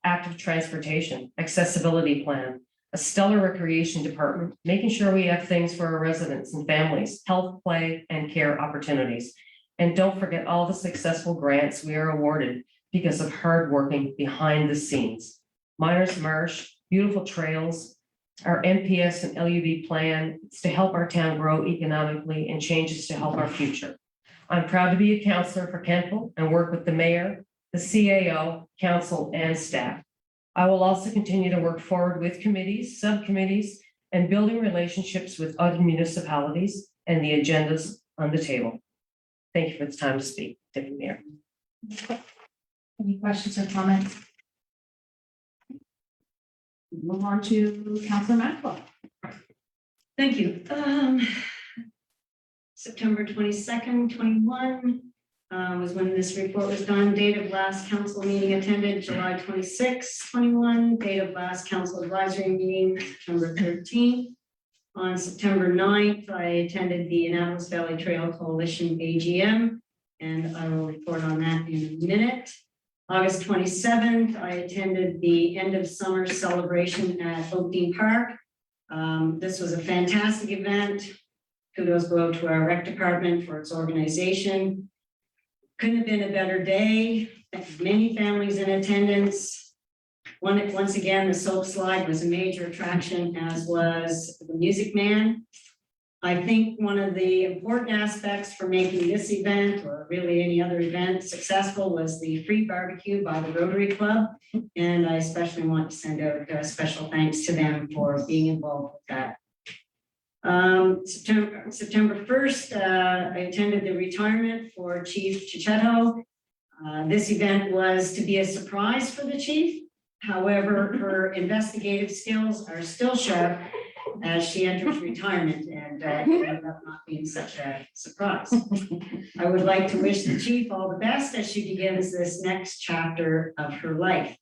Speaker 9: Active transportation, accessibility plan, a stellar recreation department, making sure we have things for our residents and families, health, play, and care opportunities. And don't forget all the successful grants we are awarded because of hard working behind the scenes. Miners Marsh, beautiful trails, our NPS and LUB plan is to help our town grow economically, and changes to help our future. I'm proud to be a counselor for Kentville and work with the mayor, the CAO, council, and staff. I will also continue to work forward with committees, subcommittees, and building relationships with other municipalities and the agendas on the table. Thank you for the time to speak, Deputy Mayor.
Speaker 2: Any questions or comments? Move on to Councilor Maxwell.
Speaker 6: Thank you. September 22nd, 21 was when this report was done. Date of last council meeting attended, July 26, 21. Date of last council advisory meeting, September 13th. On September 9th, I attended the Annapolis Valley Trail Coalition AGM, and I will report on that in a minute. August 27th, I attended the end of summer celebration at Oakdean Park. This was a fantastic event. Kudos go out to our rec department for its organization. Couldn't have been a better day. Many families in attendance. Once again, the soap slide was a major attraction, as was the Music Man. I think one of the important aspects for making this event, or really any other event, successful was the free barbecue by the Rotary Club. And I especially want to send out a special thanks to them for being involved with that. September 1st, I attended the retirement for Chief Chichetto. This event was to be a surprise for the chief. However, her investigative skills are still sharp as she enters retirement, and it ended up not being such a surprise. I would like to wish the chief all the best as she begins this next chapter of her life.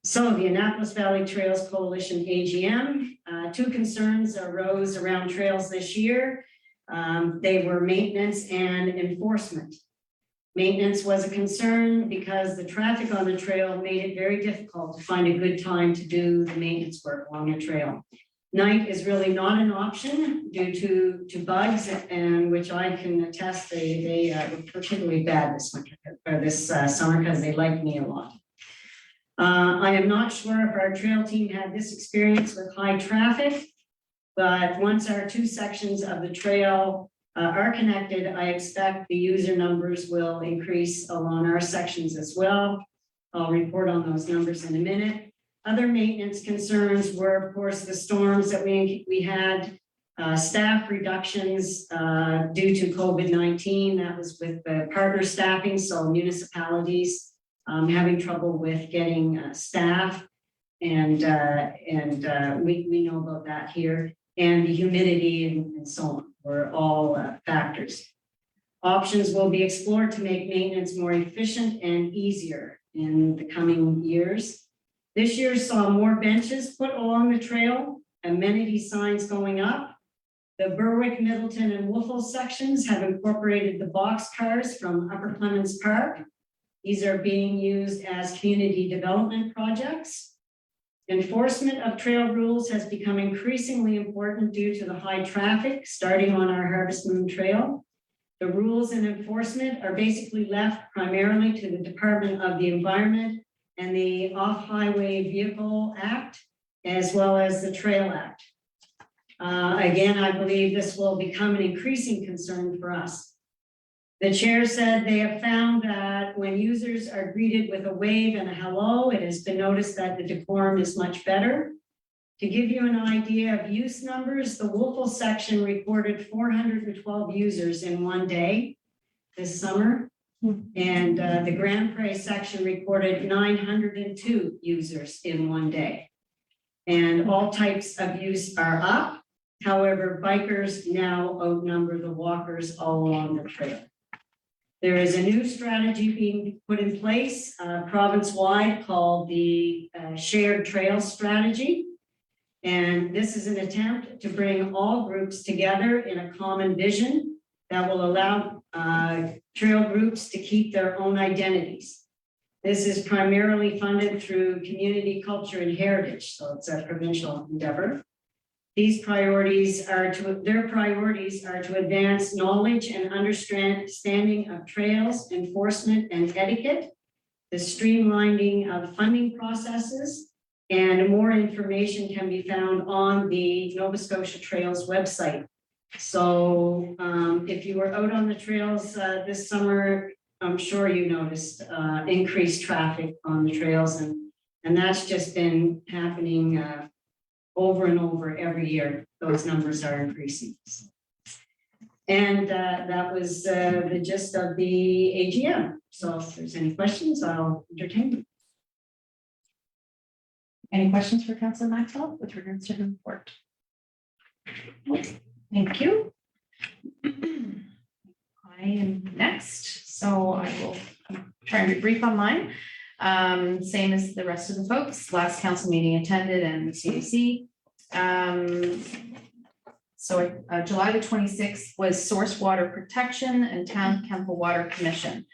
Speaker 6: So the Annapolis Valley Trails Coalition AGM, two concerns arose around trails this year. They were maintenance and enforcement. Maintenance was a concern because the traffic on the trail made it very difficult to find a good time to do the maintenance work along the trail. Night is really not an option due to bugs, and which I can attest they were particularly bad this winter, or this summer, because they like me a lot. I am not sure if our trail team had this experience with high traffic, but once our two sections of the trail are connected, I expect the user numbers will increase along our sections as well. I'll report on those numbers in a minute. Other maintenance concerns were, of course, the storms that we had, staff reductions due to COVID-19. That was with the partner staffing, so municipalities having trouble with getting staff, and we know about that here, and the humidity and so on were all factors. Options will be explored to make maintenance more efficient and easier in the coming years. This year saw more benches put along the trail, amenity signs going up. The Berwick, Middleton, and Woofle sections have incorporated the box cars from Upper Clements Park. These are being used as community development projects. Enforcement of trail rules has become increasingly important due to the high traffic starting on our Harvest Moon Trail. The rules and enforcement are basically left primarily to the Department of the Environment and the Off-Highway Vehicle Act, as well as the Trail Act. Again, I believe this will become an increasing concern for us. The chair said they have found that when users are greeted with a wave and a hello, it has been noticed that the decorum is much better. To give you an idea of use numbers, the Wolfville section recorded 412 users in one day this summer. And the Grand Prairie section recorded 902 users in one day. And all types of use are up. However, bikers now outnumber the walkers all along the trail. There is a new strategy being put in place province-wide called the Shared Trail Strategy. And this is an attempt to bring all groups together in a common vision that will allow trail groups to keep their own identities. This is primarily funded through community culture and heritage, so it's a provincial endeavor. Their priorities are to advance knowledge and understanding of trails, enforcement and etiquette, the streamlining of funding processes, and more information can be found on the Nova Scotia Trails website. So if you were out on the trails this summer, I'm sure you noticed increased traffic on the trails, and that's just been happening over and over every year. Those numbers are increasing. And that was the gist of the AGM. So if there's any questions, I'll entertain them.
Speaker 2: Any questions for Councillor Maxwell with regards to the report? Thank you. I am next, so I will try and be brief on mine. Same as the rest of the folks, last council meeting attended and the CAC. July the 26th was Source Water Protection and Town Kemple Water Commission.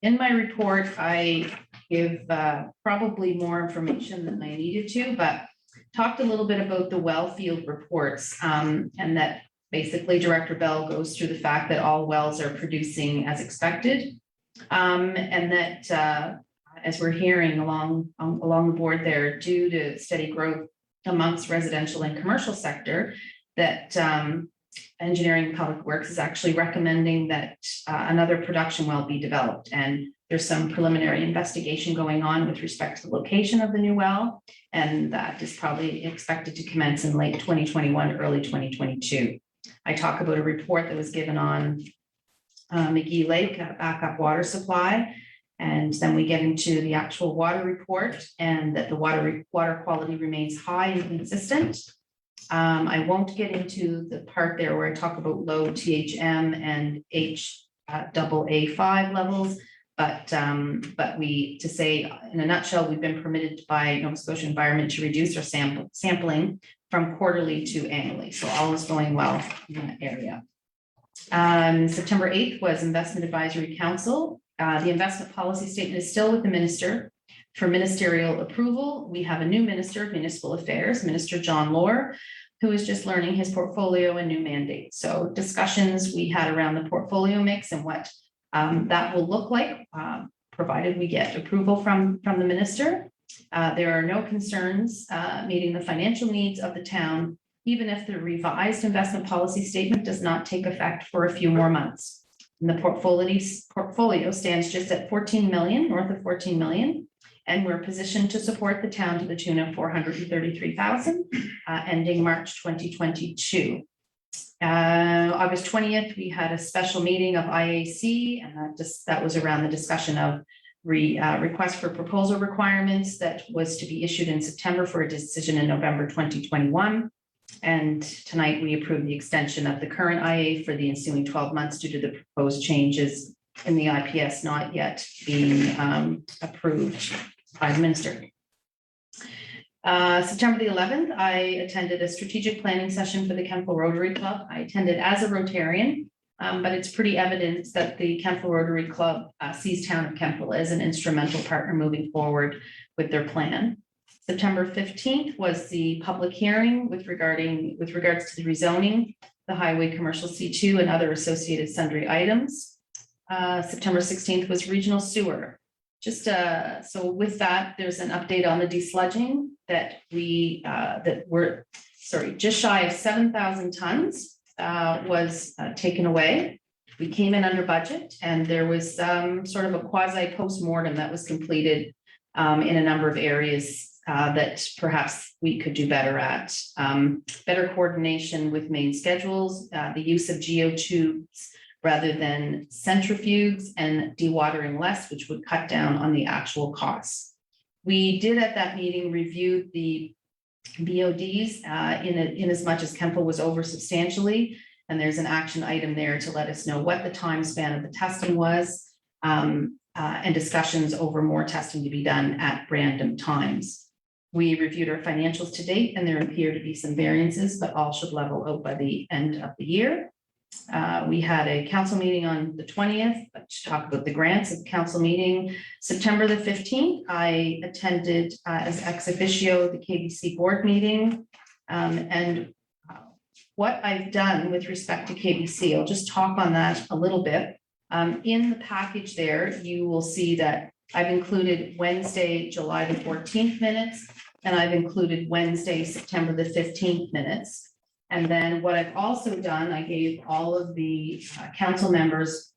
Speaker 2: In my report, I give probably more information than I needed to, but talked a little bit about the well field reports, and that basically Director Bell goes through the fact that all wells are producing as expected, and that as we're hearing along the board there, due to steady growth amongst residential and commercial sector, that Engineering and Public Works is actually recommending that another production well be developed. And there's some preliminary investigation going on with respect to the location of the new well. And that is probably expected to commence in late 2021, early 2022. I talk about a report that was given on McGee Lake, backup water supply. And then we get into the actual water report and that the water quality remains high and consistent. I won't get into the part there where I talk about low THM and HAA5 levels, but to say in a nutshell, we've been permitted by Nova Scotia Environment to reduce our sampling from quarterly to annually. So all is going well in that area. September 8th was Investment Advisory Council. The investment policy statement is still with the minister for ministerial approval. We have a new Minister of Municipal Affairs, Minister John Lohr, who is just learning his portfolio and new mandate. So discussions we had around the portfolio mix and what that will look like, provided we get approval from the minister. There are no concerns meeting the financial needs of the town, even if the revised investment policy statement does not take effect for a few more months. And the portfolio stands just at 14 million, north of 14 million. And we're positioned to support the town to the tune of 433,000, ending March 2022. August 20th, we had a special meeting of IAC, and that was around the discussion of request for proposal requirements that was to be issued in September for a decision in November 2021. And tonight we approved the extension of the current IA for the ensuing 12 months due to the proposed changes in the IPS not yet being approved by the minister. September the 11th, I attended a strategic planning session for the Kemple Rotary Club. I attended as a Rotarian, but it's pretty evident that the Kemple Rotary Club sees Town of Kemple as an instrumental partner moving forward with their plan. September 15th was the public hearing with regards to the rezoning, the highway commercial C2 and other associated sundry items. September 16th was regional sewer. So with that, there's an update on the desludging that just shy of 7,000 tons was taken away. We came in under budget and there was sort of a quasi postmortem that was completed in a number of areas that perhaps we could do better at. Better coordination with main schedules, the use of geotubes rather than centrifuges, and dewatering less, which would cut down on the actual costs. We did at that meeting review the BODs in as much as Kempo was over substantially. And there's an action item there to let us know what the time span of the testing was, and discussions over more testing to be done at random times. We reviewed our financials to date, and there appear to be some variances, but all should level out by the end of the year. We had a council meeting on the 20th to talk about the grants. At the council meeting September the 15th, I attended as ex officio the KBC board meeting. And what I've done with respect to KBC, I'll just talk on that a little bit. In the package there, you will see that I've included Wednesday, July the 14th minutes, and I've included Wednesday, September the 15th minutes. And then what I've also done, I gave all of the council members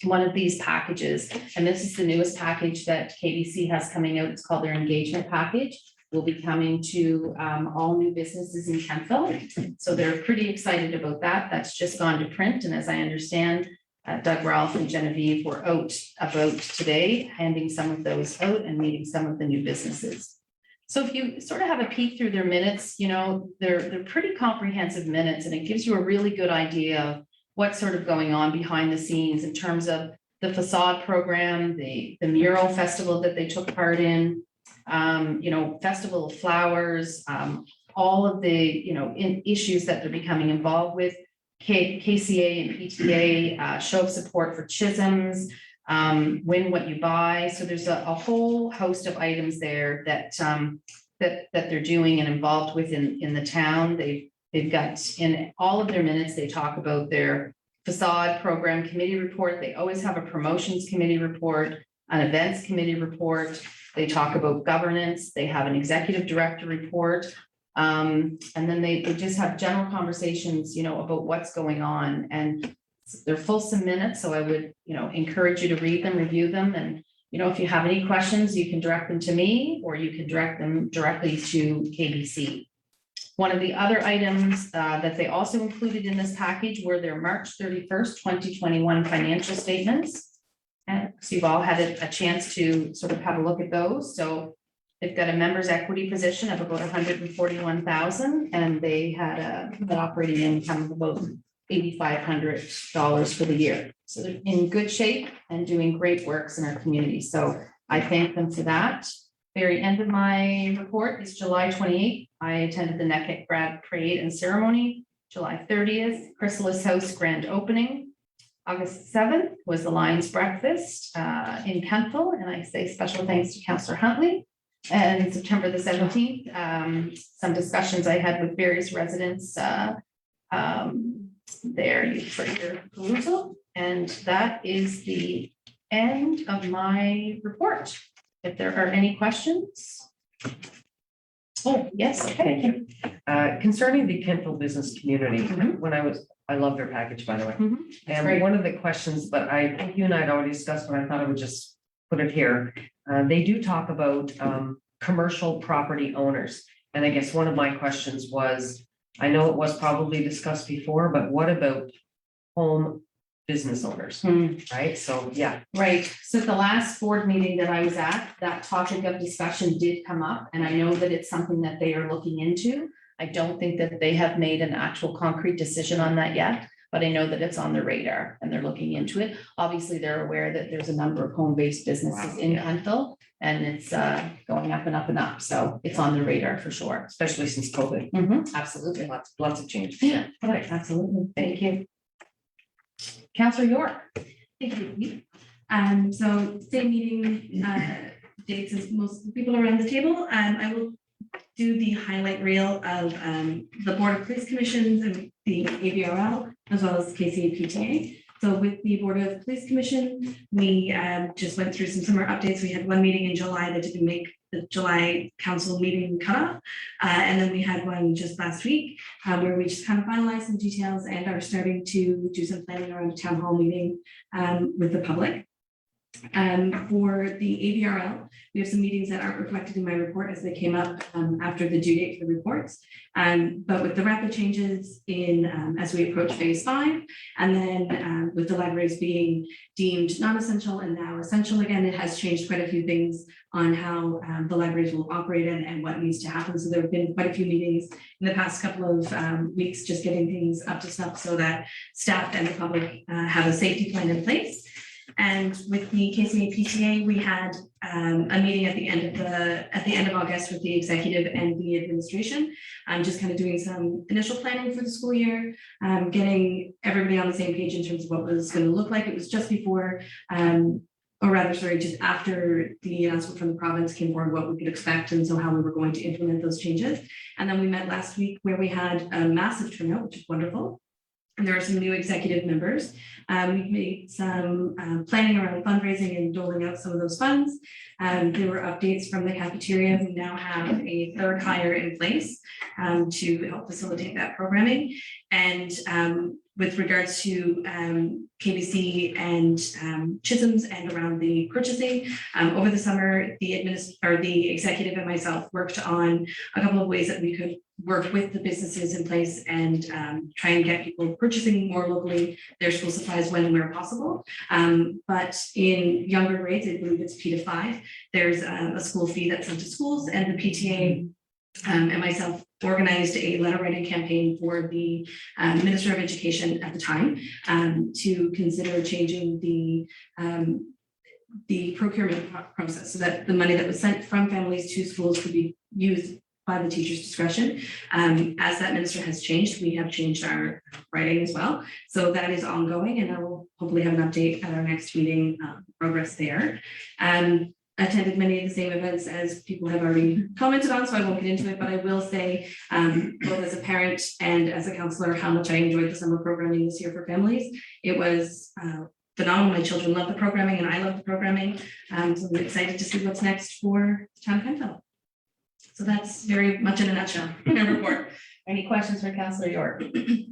Speaker 2: one of these packages, and this is the newest package that KBC has coming out. It's called their engagement package. Will be coming to all new businesses in Kentville. So they're pretty excited about that. That's just gone to print. And as I understand, Doug, Ralph, and Genevieve were out about today, handing some of those out and meeting some of the new businesses. So if you sort of have a peek through their minutes, you know, they're pretty comprehensive minutes, and it gives you a really good idea of what's sort of going on behind the scenes in terms of the facade program, the mural festival that they took part in, you know, Festival of Flowers, all of the, you know, issues that they're becoming involved with, KCA and PTA, show of support for Chisholm's, win what you buy. So there's a whole host of items there that that they're doing and involved with in the town. They've got in all of their minutes, they talk about their facade program committee report. They always have a promotions committee report, an events committee report. They talk about governance. They have an executive director report. And then they just have general conversations, you know, about what's going on, and they're fulsome minutes. So I would, you know, encourage you to read them, review them. And, you know, if you have any questions, you can direct them to me, or you can direct them directly to KBC. One of the other items that they also included in this package were their March 31st, 2021 financial statements. And so you've all had a chance to sort of have a look at those. So they've got a members equity position of about 141,000, and they had an operating income of about $8,500 for the year. So they're in good shape and doing great works in our community. So I thank them for that. Very end of my report is July 28th. I attended the NECIC grad parade and ceremony. July 30th, Chrysalis House grand opening. August 7th was the Lions Breakfast in Kentville, and I say special thanks to Councillor Huntley. And September the 17th, some discussions I had with various residents there for your perusal. And that is the end of my report. If there are any questions. Oh, yes, okay.
Speaker 9: Concerning the Kentville business community, when I love their package, by the way. And
Speaker 2: great.
Speaker 9: one of the questions, but I think you and I had already discussed, but I thought I would just put it here. They do talk about commercial property owners. And I guess one of my questions was, I know it was probably discussed before, but what about home business owners, right? So, yeah.
Speaker 2: Right. So at the last board meeting that I was at, that topic of discussion did come up, and I know that it's something that they are looking into. I don't think that they have made an actual concrete decision on that yet, but I know that it's on their radar and they're looking into it. Obviously, they're aware that there's a number of home-based businesses in Kentville, and it's going up and up and up. So it's on the radar for sure.
Speaker 9: Especially since COVID.
Speaker 2: Absolutely.
Speaker 9: Lots of change.
Speaker 2: Yeah, right, absolutely. Thank you. Councillor York.
Speaker 11: Thank you. So same meeting dates as most people around the table. I will do the highlight reel of the Board of Police Commissions and the ABRL, as well as KCPTA. So with the Board of Police Commission, we just went through some summer updates. We had one meeting in July that didn't make the July council meeting cutoff. And then we had one just last week where we just kind of finalized some details and are starting to do some planning around a town hall meeting with the public. For the AVRL, we have some meetings that aren't reflected in my report as they came up after the due date for the reports. But with the rapid changes in as we approach phase 5, and then with the libraries being deemed non-essential and now essential again, it has changed quite a few things on how the libraries will operate and what needs to happen. So there have been quite a few meetings in the past couple of weeks, just getting things up to snuff so that staff and the public have a safety plan in place. And with the KCA PTA, we had a meeting at the end of August with the executive and the administration. Just kind of doing some initial planning for the school year, getting everybody on the same page in terms of what was going to look like. It was just before, or rather, sorry, just after the announcement from the province came forward, what we could expect, and so how we were going to implement those changes. And then we met last week where we had a massive turnout, which is wonderful. And there are some new executive members. We've made some planning around fundraising and doling out some of those funds. There were updates from the cafeteria. We now have a third hire in place to help facilitate that programming. And with regards to KBC and Chisholm's and around the purchasing, over the summer, the executive and myself worked on a couple of ways that we could work with the businesses in place and try and get people purchasing more locally their school supplies when and where possible. But in younger grades, I believe it's P to 5, there's a school fee that's sent to schools, and the PTA and myself organized a letter writing campaign for the Minister of Education at the time to consider changing the procurement process so that the money that was sent from families to schools could be used by the teacher's discretion. As that minister has changed, we have changed our writing as well. So that is ongoing, and I will hopefully have an update at our next meeting progress there. Attended many of the same events as people have already commented on, so I won't get into it, but I will say, both as a parent and as a counselor, how much I enjoyed the summer programming this year for families. It was phenomenal. My children love the programming and I love the programming. So I'm excited to see what's next for the town of Penfield. So that's very much in a nutshell, my report.
Speaker 2: Any questions for Councillor York? Okay.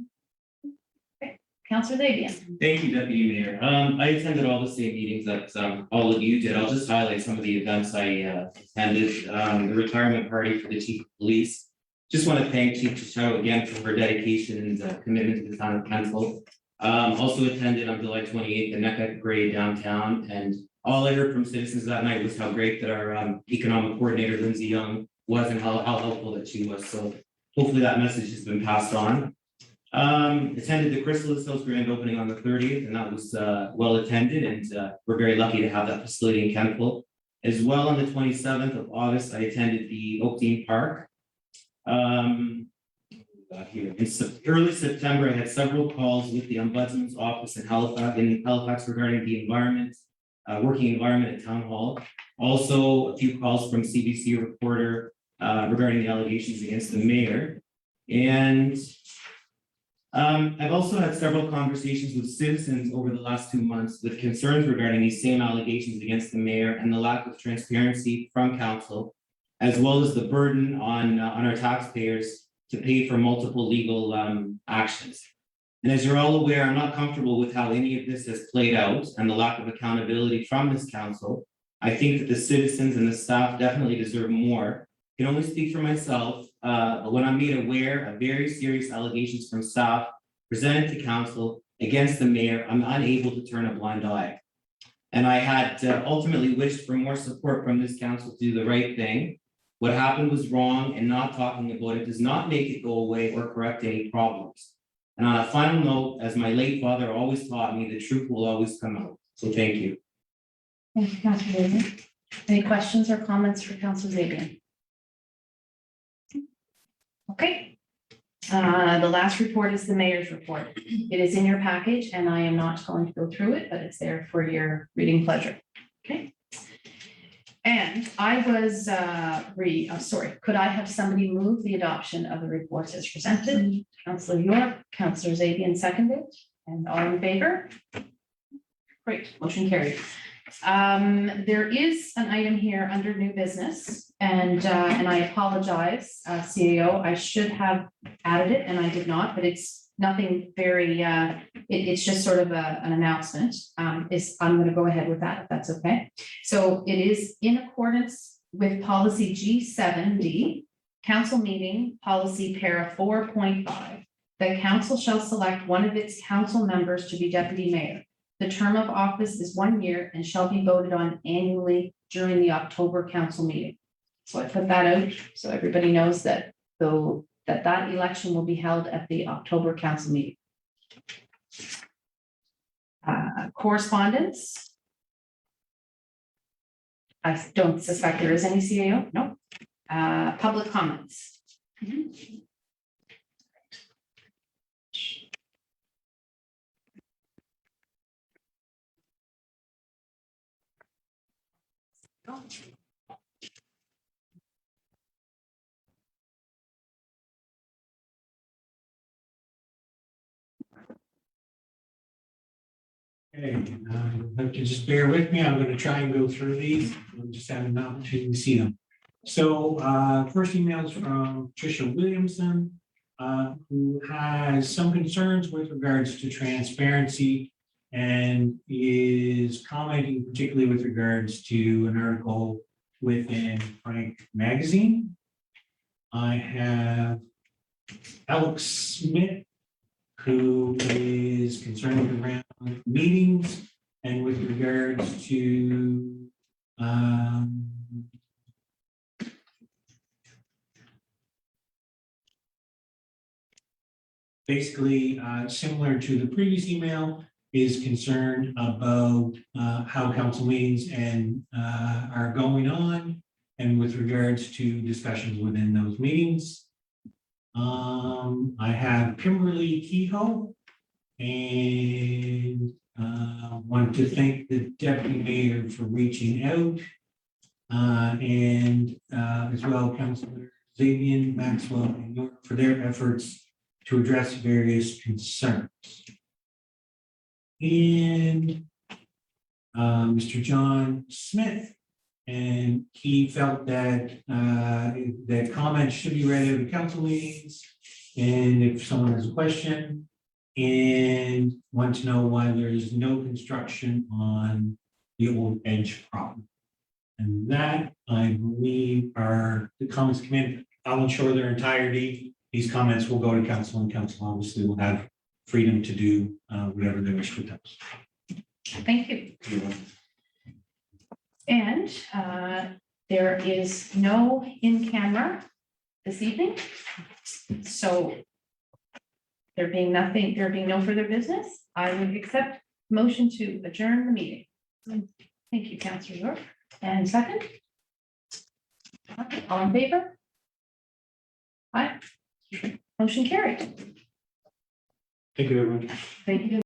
Speaker 2: Councillor Zabian.
Speaker 4: Thank you, Deputy Mayor. I attended all the same meetings that all of you did. I'll just highlight some of the events I attended. The retirement party for the Chief of Police. Just want to thank Chief Chichau again for her dedication and commitment to the town of Penfield. Also attended on July 28th, the NECA parade downtown, and all I heard from citizens that night was how great that our economic coordinator, Lindsay Young, was and how helpful that she was. So hopefully that message has been passed on. Attended the Chrysalis Hills grand opening on the 30th, and that was well attended, and we're very lucky to have that facility in Penfield. As well, on the 27th of August, I attended the Oakdean Park. Here in early September, I had several calls with the Ombudsman's office in Halifax regarding the environment, working environment at Town Hall. Also, a few calls from CBC reporter regarding the allegations against the mayor. And I've also had several conversations with citizens over the last 2 months with concerns regarding these same allegations against the mayor and the lack of transparency from council, as well as the burden on our taxpayers to pay for multiple legal actions. And as you're all aware, I'm not comfortable with how any of this has played out and the lack of accountability from this council. I think that the citizens and the staff definitely deserve more. I can only speak for myself, but when I'm made aware of very serious allegations from staff presented to council against the mayor, I'm unable to turn a blind eye. And I had ultimately wished for more support from this council to do the right thing. What happened was wrong, and not talking about it does not make it go away or correct any problems. And on a final note, as my late father always taught me, the truth will always come out. So thank you.
Speaker 2: Thank you, Councillor Zabian. Any questions or comments for Councillor Zabian? Okay. The last report is the mayor's report. It is in your package, and I am not going to go through it, but it's there for your reading pleasure. Okay. And I was, sorry, could I have somebody move the adoption of the reports as presented? Councillor York, Councillor Zabian seconded, And all in favor? Great, motion carried. There is an item here under new business, and I apologize, CAO, I should have added it and I did not, but it's nothing very, it's just sort of an announcement. I'm gonna go ahead with that, if that's okay. So it is in accordance with policy G7D, council meeting policy para 4.5. The council shall select one of its council members to be deputy mayor. The term of office is 1 year and shall be voted on annually during the October council meeting. So I put that out so everybody knows that that election will be held at the October council meeting. Correspondence. I don't suspect there is any CAO, no. Public comments.
Speaker 3: Okay, you have to just bear with me. I'm going to try and go through these. I'm just having an opportunity to see them. So first email is from Tricia Williamson, who has some concerns with regards to transparency and is commenting particularly with regards to an article within Frank Magazine. I have Alex Smith, who is concerned around meetings and with regards to basically similar to the previous email, is concerned about how council meetings and are going on and with regards to discussions within those meetings. I have Kimberly Kehoe and want to thank the deputy mayor for reaching out and as well Councillor Xavier Maxwell and York for their efforts to address various concerns. And Mr. John Smith, and he felt that that comments should be read at the council meetings. And if someone has a question and want to know why there is no construction on the Old Edge property. And that, I believe, are the comments come in. I'll ensure their entirety. These comments will go to council, and council obviously will have freedom to do whatever they wish with those.
Speaker 2: Thank you. And there is no in-camera this evening. So there being no further business, I would accept motion to adjourn the meeting. Thank you, Councillor York. And second? Okay, all in favor? Aye. Motion carried.
Speaker 3: Thank you, everyone.
Speaker 2: Thank you.